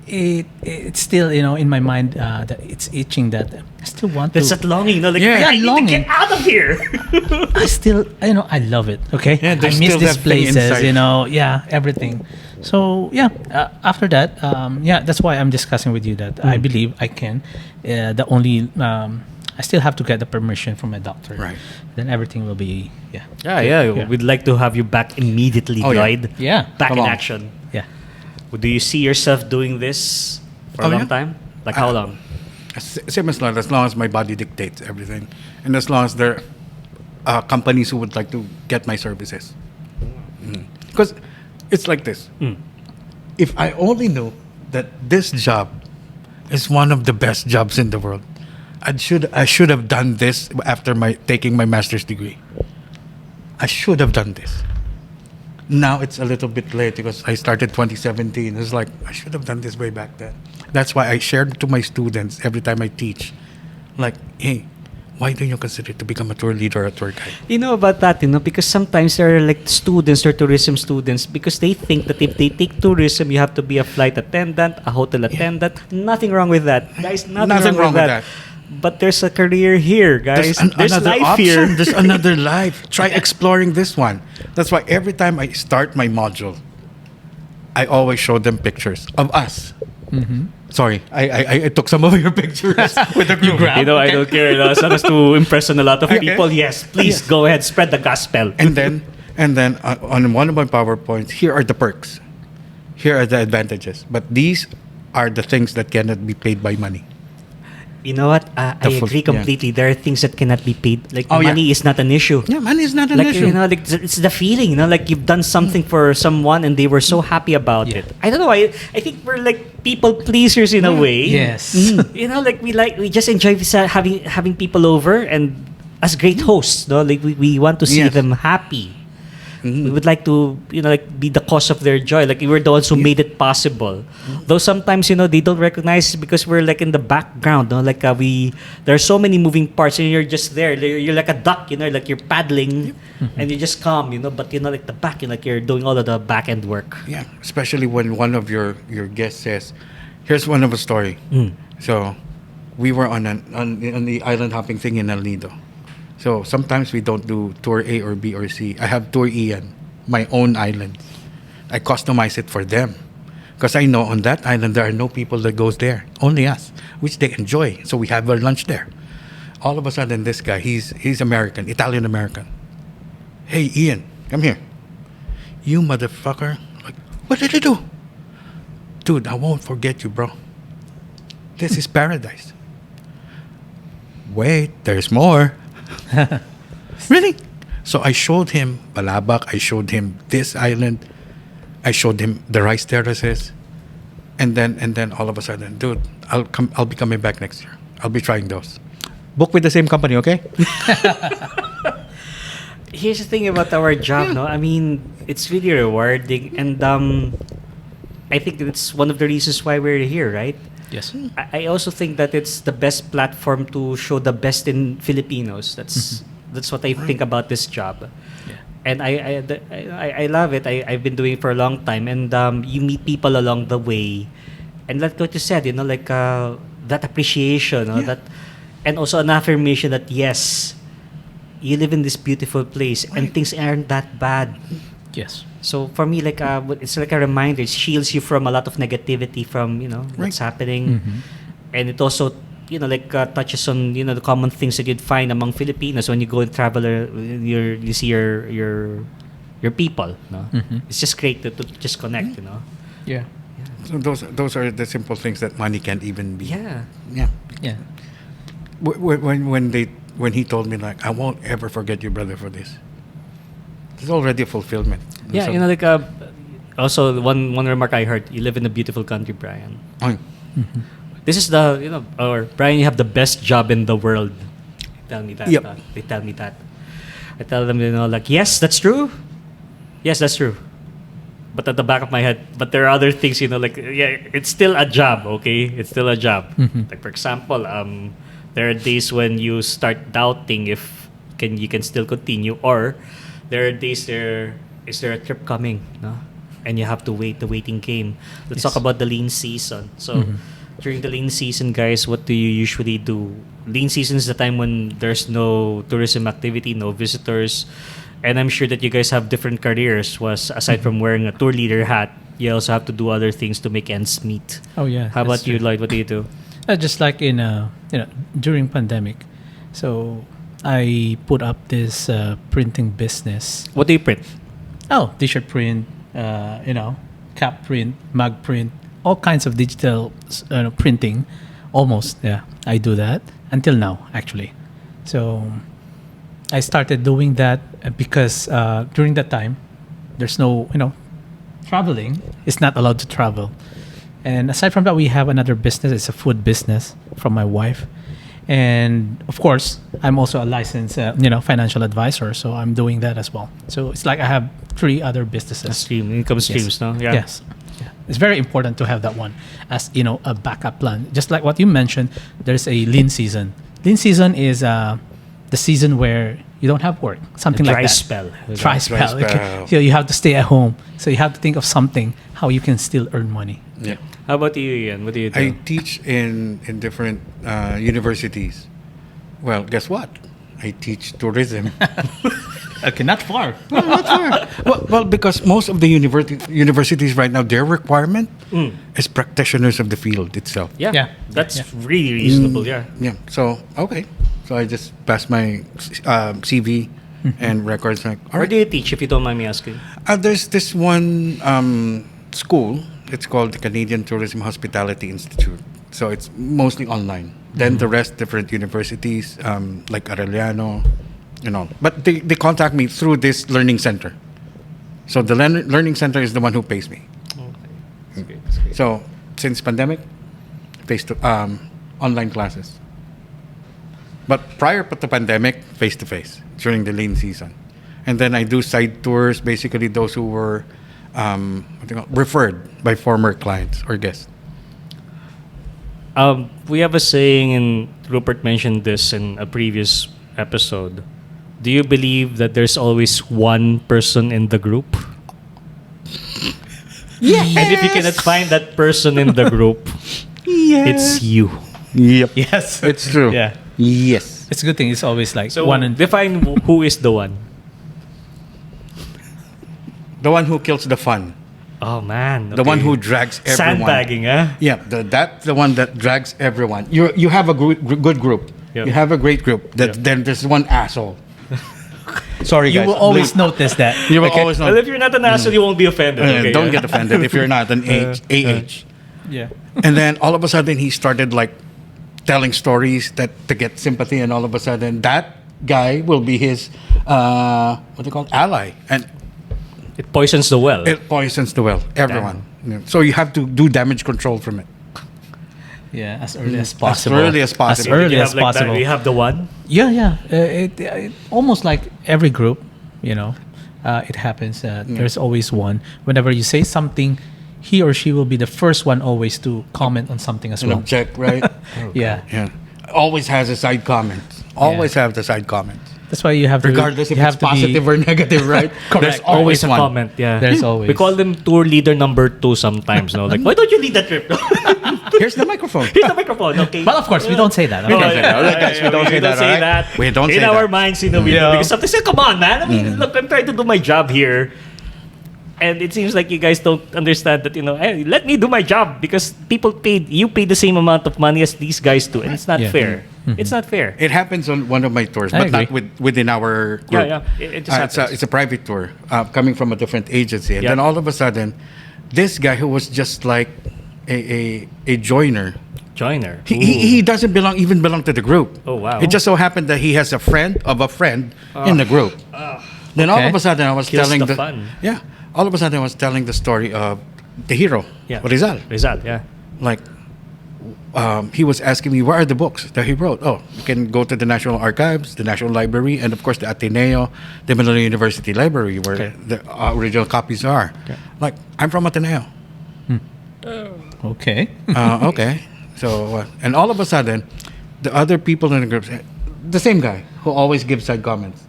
it's still in my mind that it's itching, that I still want There's to. that longing, like Yeah, I need longing. to get out of here. I still, I love it. Okay, Yeah, I there's miss still these that thing places. inside. Everything. So after that, that's why I'm discussing with you that I believe I can. The only I still have to get the permission from my doctor. Right. Then everything will be Yeah. We'd like to have you back immediately, Oh, yeah. Lloyd. Yeah. Back Come in on. action. Yeah. Do you see yourself doing this for a Oh, long yeah. time? Like how long? Same as long as my body dictates everything, and as long as there are companies who would like to get my services. Because it's like this. Mm. If I only knew that this job is one of the best jobs in the world, I should have done this after taking my master's degree. I should have done this. Now it's a little bit late because I started 2017. It's like I should have done this way back then. That's why I shared to my students every time I teach, like, hey, why don't you consider to become a tour leader or a tour guide? You know about that, because sometimes there are like students or tourism students, because they think that if they take tourism, you have to be a flight attendant, a hotel attendant. Nothing wrong with that, guys. Nothing wrong with that. But there's a career here, guys. There's another life option. here. There's another life. Try exploring this one. That's why every time I start my module, I always show them pictures of us. Mm-hmm. Sorry, I took some of your pictures with the group. I don't care. As long as to impress on a lot of people, yes, please go ahead, spread the gospel. And then on one of my PowerPoints, here are the perks. Here are the advantages. But these are the things that cannot be paid by money. You know what? I The full- agree completely. There are things that cannot be paid. Like Oh, yeah. money is not an issue. Yeah, money is not an Like issue. you know, like it's the feeling. You know, like you've done something for someone and they were so happy about Yeah. it. I don't know. I think we're like people pleasers in a way. Yes. You know, like we just enjoy having people over and as great hosts. No, like we want to see Yes. them happy. We would like to, you know, like be the cause of their joy. Like we were the ones who made it possible. Though sometimes, you know, they don't recognize it because we're like in the background. No? Like there are so many moving parts, and you're just there. You're like a duck, you know, like you're paddling, and you just calm, you know. But you know, like the back, you know, like you're doing all of the back end work. Yeah, especially when one of your guests says, "Here's one of a story." So, we were on the island hopping thing in El Nido. So sometimes we don't do tour A or B or C. I have tour E and my own island. I customize it for them because I know on that island there are no people that goes there, only us, which they enjoy. So we have our lunch there. All of a sudden, this guy, he's American, Italian American. Hey, Ian, come here. You motherfucker! Like, what did you do? Dude, I won't forget you, bro. This is paradise. Wait, there's more. Really? So I showed him Balabac, I showed him this island, I showed him the rice terraces, and then all of a sudden, dude, I'll be coming back next year. I'll be trying those. Book with the same company, okay? Here's the thing about our job, no? I mean, it's really rewarding, and I think it's one of the reasons why we're here, right? Yes. I also think that it's the best platform to show the best in Filipinos. That's what I think about this job. Yeah. And I love it. I've been doing it for a long time, and you meet people along the way, and like what you said, you know, like that appreciation, Yeah. that, and also an affirmation that yes, you live in this beautiful place, and things aren't that bad. Yes. So for me, like it's like a reminder. It shields you from a lot of negativity from what's happening, and it also like touches on the common things that you'd find among Filipinos when you go and travel. You see your people. No? It's just great to just connect. Yeah. So those are the simple things that money can't even be. Yeah. Yeah. Yeah. When he told me, like, I won't ever forget you, brother, for this. It's already a fulfillment. Yeah, So- also one remark I heard, you live in a beautiful country, Brian. Oh, This is or Brian, you have the best job in the world. They tell me that. Yep. They tell me that. I tell them, like, yes, that's true. Yes, that's true. But at the back of my head, but there are other things, like, yeah, it's still a job, okay? It's still a job. Like, for example, there are days when you start doubting if you can still continue, or there are days is there a trip coming, no? And you have to wait the waiting game. Let's talk about the lean season. So during the lean season, guys, what do you usually do? Lean season is the time when there's no tourism activity, no visitors, and I'm sure that you guys have different careers. Was aside from wearing a tour leader hat, you also have to do other things to make ends meet. Oh yeah. How that's about you, true. Lloyd? What do you do? Just like in during pandemic, so I put up this printing business. What do you print? Oh, t-shirt print, cap print, mug print, all kinds of digital printing. Almost, yeah, I do that until now, actually. So I started doing that because during that time, there's no, traveling. It's not allowed to travel. And aside from that, we have another business. It's a food business from my wife. And of course, I'm also a licensed, financial advisor. So I'm doing that as well. So it's like I have 3 other businesses. Income streams, no? Yeah. Yes. Yeah. It's very important to have that one as, a backup plan. Just like what you mentioned, there's a lean season. Lean season is the season where you don't have work, something like Dry that. spell. Dry spell. Okay. So you have to stay at home. So you have to think of something, how you can still earn money. yeah. How about you, Ian? What do you do? I teach in different universities. Well, guess what? I teach tourism. Okay, not far. Well, because most of the universities right now, their requirement is practitioners of the field itself. Yeah, Yeah. that's Yeah. really reasonable. Yeah. Yeah. So okay. So I just passed my CV and records. Like, all Where right. do you teach, if you don't mind me asking? There's this one school. It's called the Canadian Tourism Hospitality Institute. So it's mostly online. Then the rest, different universities like Arellano, But they contact me through this learning center. So the learning center is the one who pays me. Okay. That's great. That's great. So since pandemic, online classes. But prior to the pandemic, face to face during the lean season, and then I do side tours. Basically, those who were referred by former clients or guests. We have a saying, and Rupert mentioned this in a previous episode. Do you believe that there's always one person in the group? Yeah. And if you cannot find that person in the group, it's you. Yep. Yes. It's true. Yeah. Yes. It's a good thing. It's always like So one and define who is the one. The one who kills the fun. Oh man, The one who drags everyone. sandbagging, huh? Yeah, that's the one that drags everyone. You have a good group. Yep. You have a great group. Yep. Then there's one asshole. Sorry, you guys. will always notice that. You will Okay. always know. Well, if you're not an asshole, you won't be offended. Okay, Don't yeah? get offended if you're not an AH. Yeah. And then all of a sudden he started like telling stories to get sympathy, and all of a sudden that guy will be his ally, and It poisons the well. it poisons the well. Everyone. Yeah. So you have to do damage control from it. Yeah, as early as As possible. early as possible. As early You as have like that, possible. you have the one. Yeah, yeah. It almost like every group, it happens. There's always one. Whenever you say something, he or she will be the first one always to comment on something as An well. object, right? Yeah. Yeah. Always has a side comment. Always have the side comments. That's why you have to. Regardless if you it's have to positive or negative, right? There's Correct. always a one. comment. Yeah, There's always. We call them tour leader number 2 sometimes. No, like why don't you lead that trip? Here's the microphone. Here's the microphone. Okay. But of course, we don't say that. We don't say that. Alright, guys, we don't say that, alright? that. We don't In say our that. minds, we because sometimes say, come on, man. I mean, look, I'm trying to do my job here. And it seems like you guys don't understand that, hey, let me do my job because you pay the same amount of money as these guys do. And it's not Yeah. fair. It's not fair. It happens on one of my tours, I but not agree. within our group. Yeah. It just happens. It's a private tour coming from a different agency. And Yeah. then all of a sudden, this guy who was just like a joiner, Joiner. he doesn't belong to the group. Oh, wow. It just so happened that he has a friend of a friend in the group. Then all Okay. of a sudden I was Kills telling the fun. Yeah. All of a sudden I was telling the story of the hero, Yeah. Rizal. Rizal, yeah. Like he was asking me, where are the books that he wrote? Oh, you can go to the National Archives, the National Library, and of course the Ateneo, the Manila University Library, where Okay. the original copies are. Okay. Like, I'm from Ateneo. Okay. Okay. So, and all of a sudden, the other people in the group, the same guy who always gives side comments,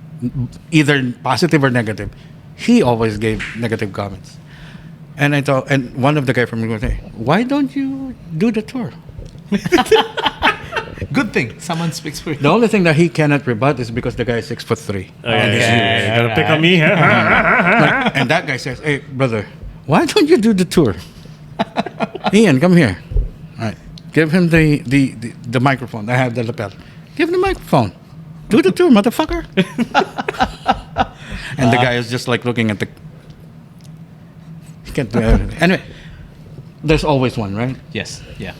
either positive or negative, he always gave negative comments. And and one of the guy from the group said, why don't you do the tour? Good thing someone speaks for you. The only thing that he cannot rebut is because the guy is 6'3". And he's huge. You gotta pick on me. And that guy says, hey, brother, why don't you do the tour? Ian, come here. All right. Give him the microphone. I have the lapel. Give him the microphone. Do the tour, motherfucker. And the guy is just like looking at the... He can't do everything. Anyway, there's always one, right? Yes. Yeah.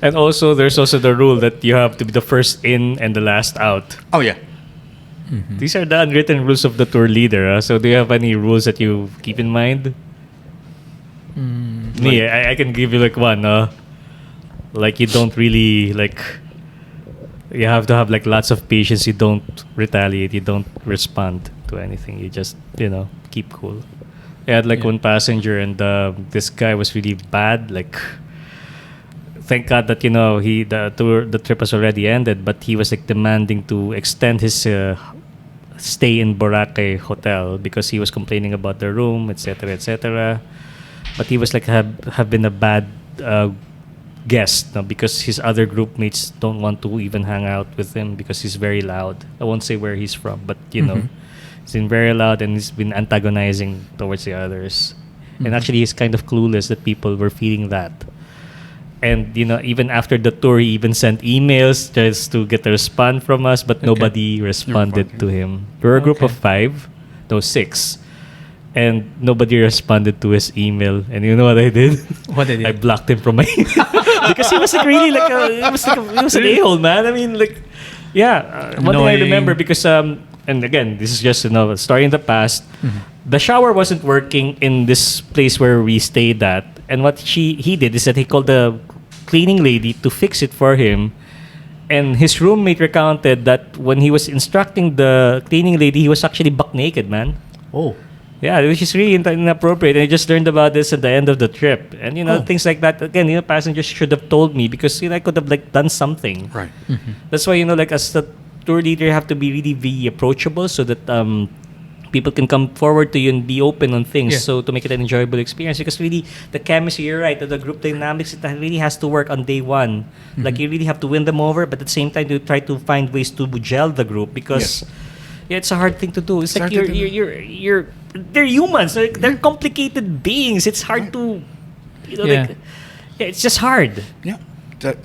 And also, there's also the rule that you have to be the first in and the last out. Oh, yeah. These are the unwritten rules of the tour leader. So, do you have any rules that you keep in mind? Me, I can give you like one. Like you don't really like. You have to have like lots of patience. You don't retaliate. You don't respond to anything. You just keep cool. I had like one passenger, and this guy was really bad. Like, thank God that the trip was already ended, but he was like demanding to extend his stay in Boracay hotel because he was complaining about the room, etc., etc. But he was like have been a bad guest, no, because his other group mates don't want to even hang out with him because he's very loud. I won't say where he's from, but you know, he's been very loud and he's been antagonizing towards the others. And actually, he's kind of clueless that people were feeling that. And you know, even after the tour, he even sent emails just to get a response from us, but nobody responded to him. We were a group of 6. And nobody responded to his email. And you know what I did? What did you I do? blocked him from my email. Because he was like really like he was an a-hole, man. I mean, like, yeah. One thing I remember because, and again, this is just a story in the past. The shower wasn't working in this place where we stayed at. And what he did is that he called the cleaning lady to fix it for him. And his roommate recounted that when he was instructing the cleaning lady, he was actually buck naked, man. Oh. Yeah, which is really inappropriate. And I just learned about this at the end of the trip. And, you know, things like that. Again, you know, passengers should have told me because, you know, I could have, like, done something. Right. That's why, you know, like, as the tour leader, you have to be really approachable so that people can come forward to you and be open on things. Yeah. So to make it an enjoyable experience. Because really, the chemistry, you're right, the group dynamics, it really has to work on day one. Like, you really have to win them over. But at the same time, you try to find ways to gel the group because... Yeah, it's a hard thing to do. It's like they're humans. They're complicated beings. It's hard to, you know, like, it's just hard. Yeah.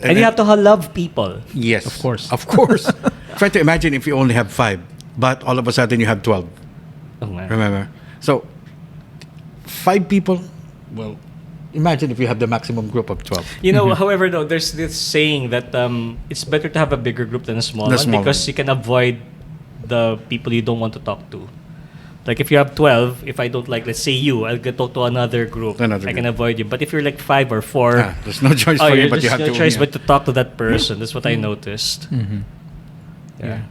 And you have to love people. Yes. Of course. Of course. Try to imagine if you only have 5, but all of a sudden you have 12. Oh, man. Remember? So, 5 people, well, imagine if you have the maximum group of 12. You know, however, though, there's this saying that it's better to have a bigger group than a small one because you can avoid the people you don't want to talk to. Like if you have 12, if I don't like, let's say you, I'll go talk to another group. I can avoid you. But if you're like 5 or 4, there's no choice for you, but you have no to. choice but to talk to that person. That's what I noticed. Yeah.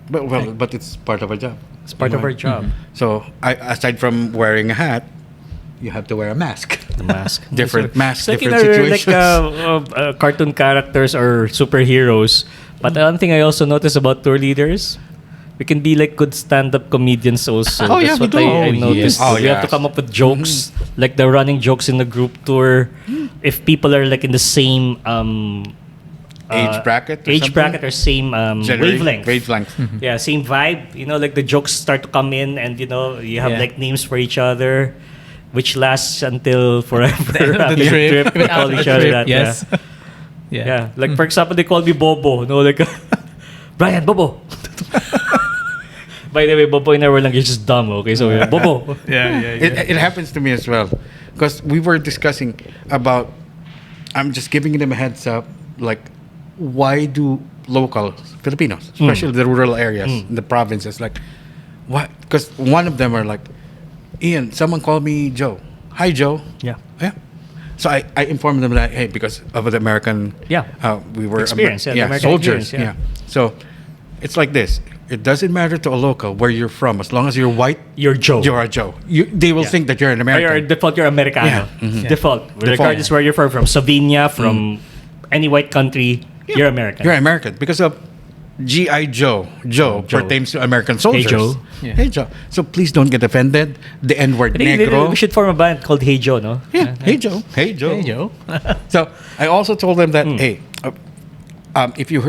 But it's part of our job. It's part of our job. So aside from wearing a hat, you have to wear a mask. The mask. Different masks, It's like different situations. like cartoon characters or superheroes. But one thing I also noticed about tour leaders, we can be like good stand-up comedians also. Oh, That's yeah, we what do. I noticed. Oh, We have to yes. come up with jokes, like the running jokes in the group tour. If people are like in the same Age bracket or same wavelength. Wavelength. Yeah, same vibe. You know, like the jokes start to come in, and you know you have like names for each other, which lasts until forever. The after trip. we call each other that. Yes. Yeah. Like for example, they call me Bobo. No, like Brian Bobo. By the way, Bobo and I were like, you're just dumb. Okay, so Bobo. It happens to me as well, because we were discussing about. I'm just giving them a heads up, like, why do locals, Filipinos, especially the rural areas, in the provinces, like, why? Because one of them are like, Ian, someone called me Joe. Hi, Joe. Yeah. So I informed them that, hey, because of the American, we were Experience, the American soldiers. experience, So it's like this. It doesn't matter to a local where you're from, as long as you're white, You're Joe. you're a Joe. They will think that you're an American. You're Americano. Yeah. Mhm. Default. Regardless where you're from Slovenia, from any white country, you're American. You're American because of G.I. Joe. Joe pertains to American soldiers. Joe. Yeah. Hey Joe. So please don't get offended. The N-word I think negro. we should form a band called Hey Joe, no? Yeah. Hey Joe. Hey Joe. Hey, Joe. So I also told them that, hey, if you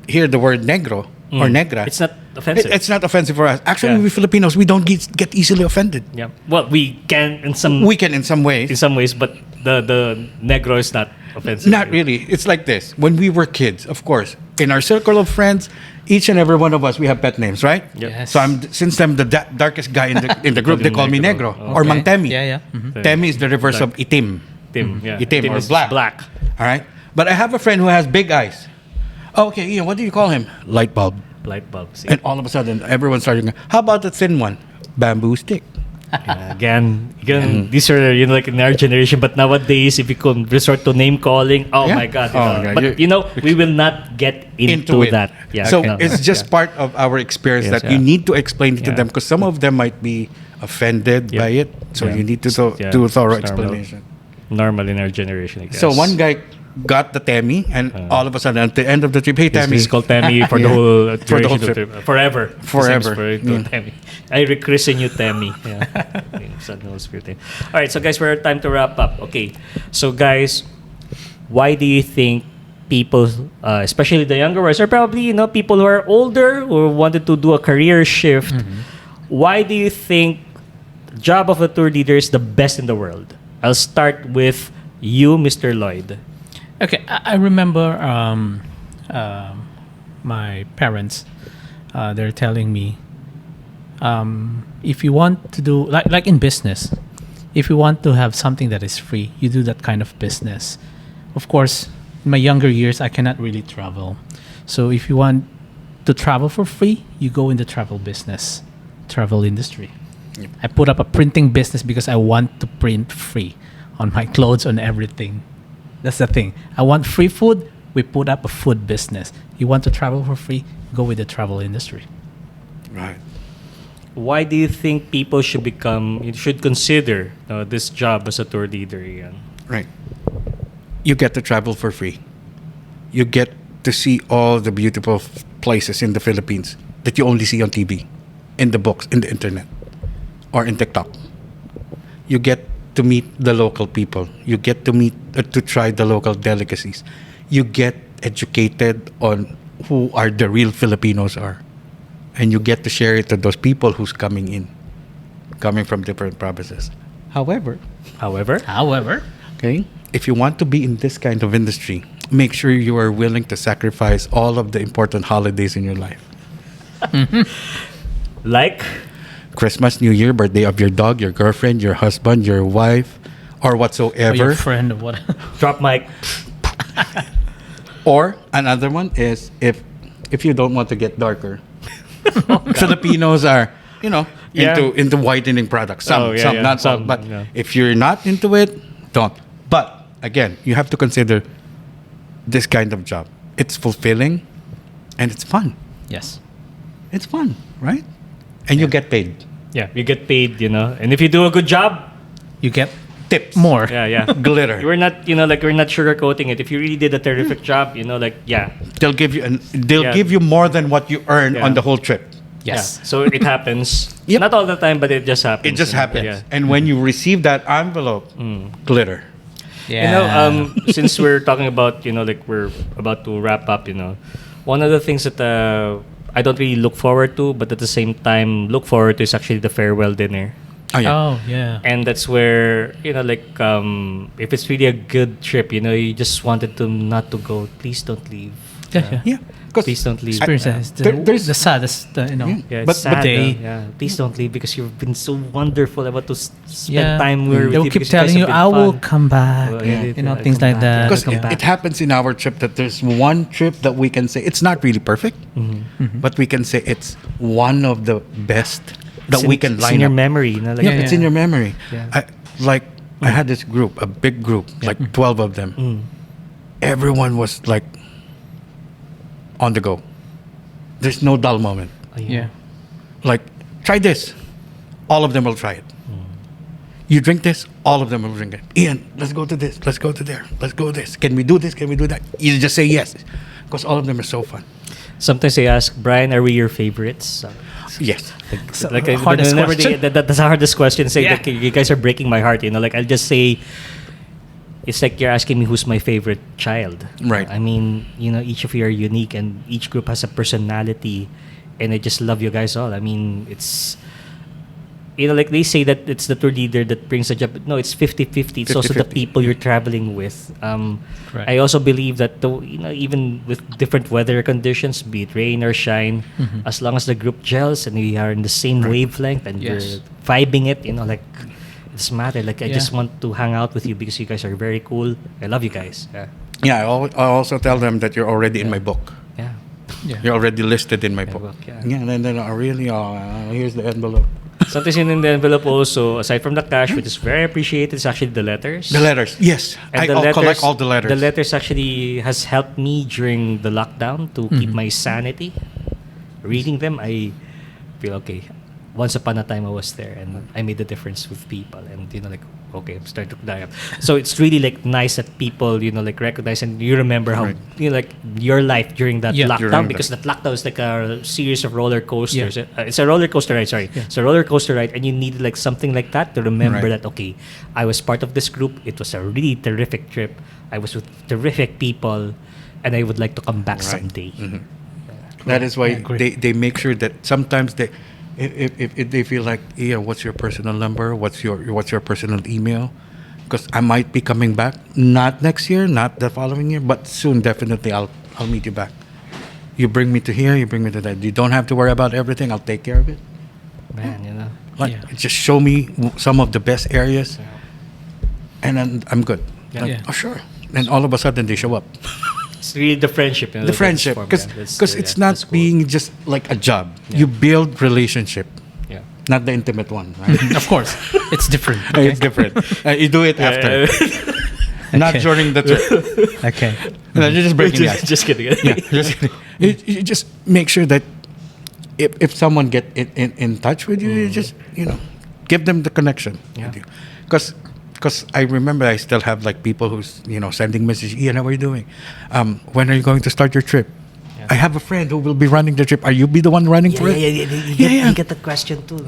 hear the word negro or negra, It's not offensive. it's not offensive for us. Actually, Yeah. we Filipinos, we don't get easily offended. Yeah. Well, we can in some We can in some ways. but the negro is not offensive. Not really. It's like this. When we were kids, of course, in our circle of friends, each and every one of us, we have pet names, right? Yes. So since I'm the darkest guy in the group, they call me Negro or Mang Temi. Yeah. Mhm. Temi is the reverse of Itim. Tim, yeah. Itim or is black. Black. All right. But I have a friend who has big eyes. Okay, Ian, what do you call him? Light bulb. Light bulb. See? And all of a sudden, everyone started going, how about the thin one? Bamboo stick. Again, these are like in our generation, but nowadays, if you could resort to name calling, Yeah. my God! Oh, But we will not get into it. that. Yeah, So no, it's just part of our experience Yes, that you need to explain it to Yeah. them, because some of them might be offended Yeah. by it. So Yeah. you need to Yeah. do a thorough It's normal. explanation. normal in our generation, I guess. So one guy got the Temi, and all of a sudden, at the end of the trip, hey, This Temi. is called Temi for the Yeah. whole For the whole duration of trip. the trip. Forever. Forever. His name is Temi. I rechristen you Temi. Yeah. Son of the Holy Spirit. All right, so guys, we're time to wrap up. Okay, so guys, why do you think people, especially the younger ones, or probably people who are older or wanted to do a career shift, why do you think the job of a tour leader is the best in the world? I'll start with you, Mr. Lloyd. Okay, I remember my parents. They're telling me, if you want to do like in business, if you want to have something that is free, you do that kind of business. Of course, in my younger years, I cannot really travel. So if you want to travel for free, you go in the travel business, travel industry. Yep. I put up a printing business because I want to print free on my clothes, on everything. That's the thing. I want free food. We put up a food business. You want to travel for free? Go with the travel industry. Right. Why do you think people should consider this job as a tour leader, Ian? Right. You get to travel for free. You get to see all the beautiful places in the Philippines that you only see on TV, in the books, in the internet, or in TikTok. You get to meet the local people. You get to try the local delicacies. You get educated on who are the real Filipinos are. And you get to share it to those people who's coming from different provinces. However, okay, if you want to be in this kind of industry, make sure you are willing to sacrifice all of the important holidays in your life. Like? Christmas, New Year, birthday of your dog, your girlfriend, your husband, your wife, or Or whatsoever. your friend or what? Drop mic. Or another one is if you don't want to get darker. Filipinos are, Yeah. into whitening products. Some, yeah. not Some, all. But yeah. if you're not into it, don't. But again, you have to consider this kind of job. It's fulfilling and it's fun. Yes. It's fun, right? And you get paid. Yeah, you get paid, and if you do a good job, You get Tips. more. yeah. Glitter. We're not, we're not sugarcoating it. If you really did a terrific job, yeah. They'll give you Yeah. give you more than what you earn Yeah. on the whole trip. Yes. Yeah. So it happens. Yep. Not all the time, but it just happens. It just happens. Yeah. And when you receive that envelope, glitter. Yeah. Since we're talking about, we're about to wrap up, one of the things that I don't really look forward to, but at the same time look forward to is actually the farewell dinner. Oh, yeah. Oh, yeah. And that's where, if it's really a good trip, you just wanted to not to go. Please don't leave. Yeah. Yeah. 'Cause Please don't leave. Experience is there's- the saddest, Yeah, But- it's sad. they- Yeah, please don't leave because you've been so wonderful about to spend Yeah. time with They'll you. keep because guys telling you, have been I will fun." come back. Well, yeah, Things come like back, that. Because come Yeah. it happens in our trip that there's one trip that we can say it's not really perfect, but we can say it's one of the best that It's we in- can it's line in your up. memory. Yeah, it's in your memory. Yeah. I had this group, a big group, like 12 of them. Everyone was like on the go. There's no dull moment. Yeah. Like, try this. All of them will try it. You drink this, all of them will drink it. Ian, let's go to this. Let's go to there. Let's go this. Can we do this? Can we do that? You just say yes. Because all of them are so fun. Sometimes I ask, Brian, are we your favorites? Yes. Hardest whenever question. that's the hardest question. Say Yeah. that you guys are breaking my heart. I'll just say, it's like you're asking me who's my favorite child. Right. I mean, each of you are unique, and each group has a personality, and I just love you guys all. I mean, it's they say that it's the tour leader that brings the job. No, it's 50-50. It's also the 50-50. people you're traveling with. Right. I also believe that even with different weather conditions, be it rain or shine, as long as the group gels and we are in the same wavelength and Yes. we're vibing it, it doesn't matter. I Yeah. just want to hang out with you because you guys are very cool. I love you guys. Yeah. Yeah, I also tell them that you're already in my book. Yeah. Yeah. You're already listed in my Yeah, book. book, yeah. And then here's the envelope. Sometimes in the envelope also, aside from the cash, which is very appreciated, is actually the letters. The letters. Yes. I'll collect all the letters. The letters actually has helped me during the lockdown to keep my sanity. Reading them, I feel okay. once upon a time I was there and I made a difference with people, and like, okay, I'm starting to die up. So it's really like nice that people like recognize, and you remember how like your life during that lockdown, because that lockdown is like a series of roller coasters. It's a roller coaster ride. Sorry, it's a roller coaster ride, and you need like something like that to remember that, okay, I was part of this group. It was a really terrific trip. I was with terrific people, and I would like to come back someday. That is why they make sure that sometimes they, if they feel like, yeah, what's your personal number? What's your personal email? Because I might be coming back, not next year, not the following year, but soon definitely I'll meet you back. You bring me to here, you bring me to that. You don't have to worry about everything. I'll take care of it. Man, just show me some of the best areas, and then I'm good. Like, oh sure. And all of a sudden they show up. It's really the friendship. The friendship, because it's not cool. being just like a job. You build relationship, not the intimate one, right? Of course, it's different. Okay? It's different. You do it after, not during the trip. Okay. No, you're just breaking the ice. Just kidding. Yeah, just kidding. You just make sure that if someone get in touch with you, you just give them the connection with you, because I remember I still have like people who's sending messages. Ian, how are you doing? When are you going to start your trip? I have a friend who will be running the trip. Are you be the one running for it? You get the question too.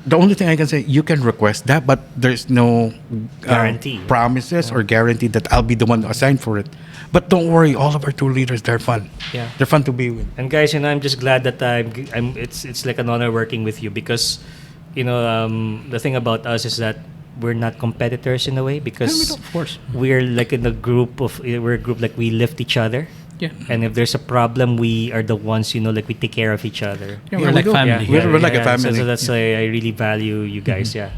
The only thing I can say, you can request that, but there's no guarantee, promises or guarantee that I'll be the one assigned for it. But don't worry, all of our tour leaders, they're fun. Yeah, they're fun to be with. And guys, I'm just glad that I'm. It's like an honor working with you, because the thing about us is that we're not competitors in a way, because of course we're like in a group like we lift each other. Yeah. And if there's a problem, we are the ones, like we take care of each other. Yeah, we're like family. We're like a family. So that's why I really value you guys. Yeah.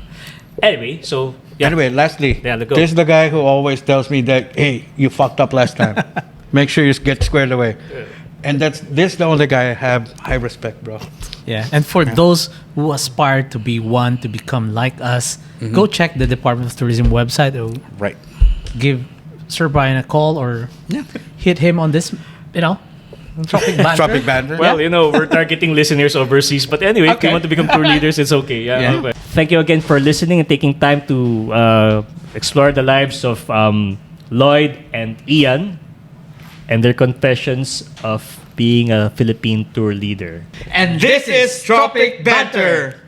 Anyway, so anyway, lastly, let's go. There's the guy who always tells me that, hey, you fucked up last time. Make sure you get squared away. And this the only guy I have high respect, bro. Yeah. And for those who aspire to be one, to become like us, go check the Department of Tourism website. Right. Give Sir Bryan a call, or hit him on this, Tropik Banter. Tropik Banter. Well, we're targeting listeners overseas. But anyway, if you want to become tour leaders, it's okay. Yeah. Okay. Thank you again for listening and taking time to explore the lives of Lloyd and Ian and their confessions of being a Philippine tour leader. And this is Tropik Banter.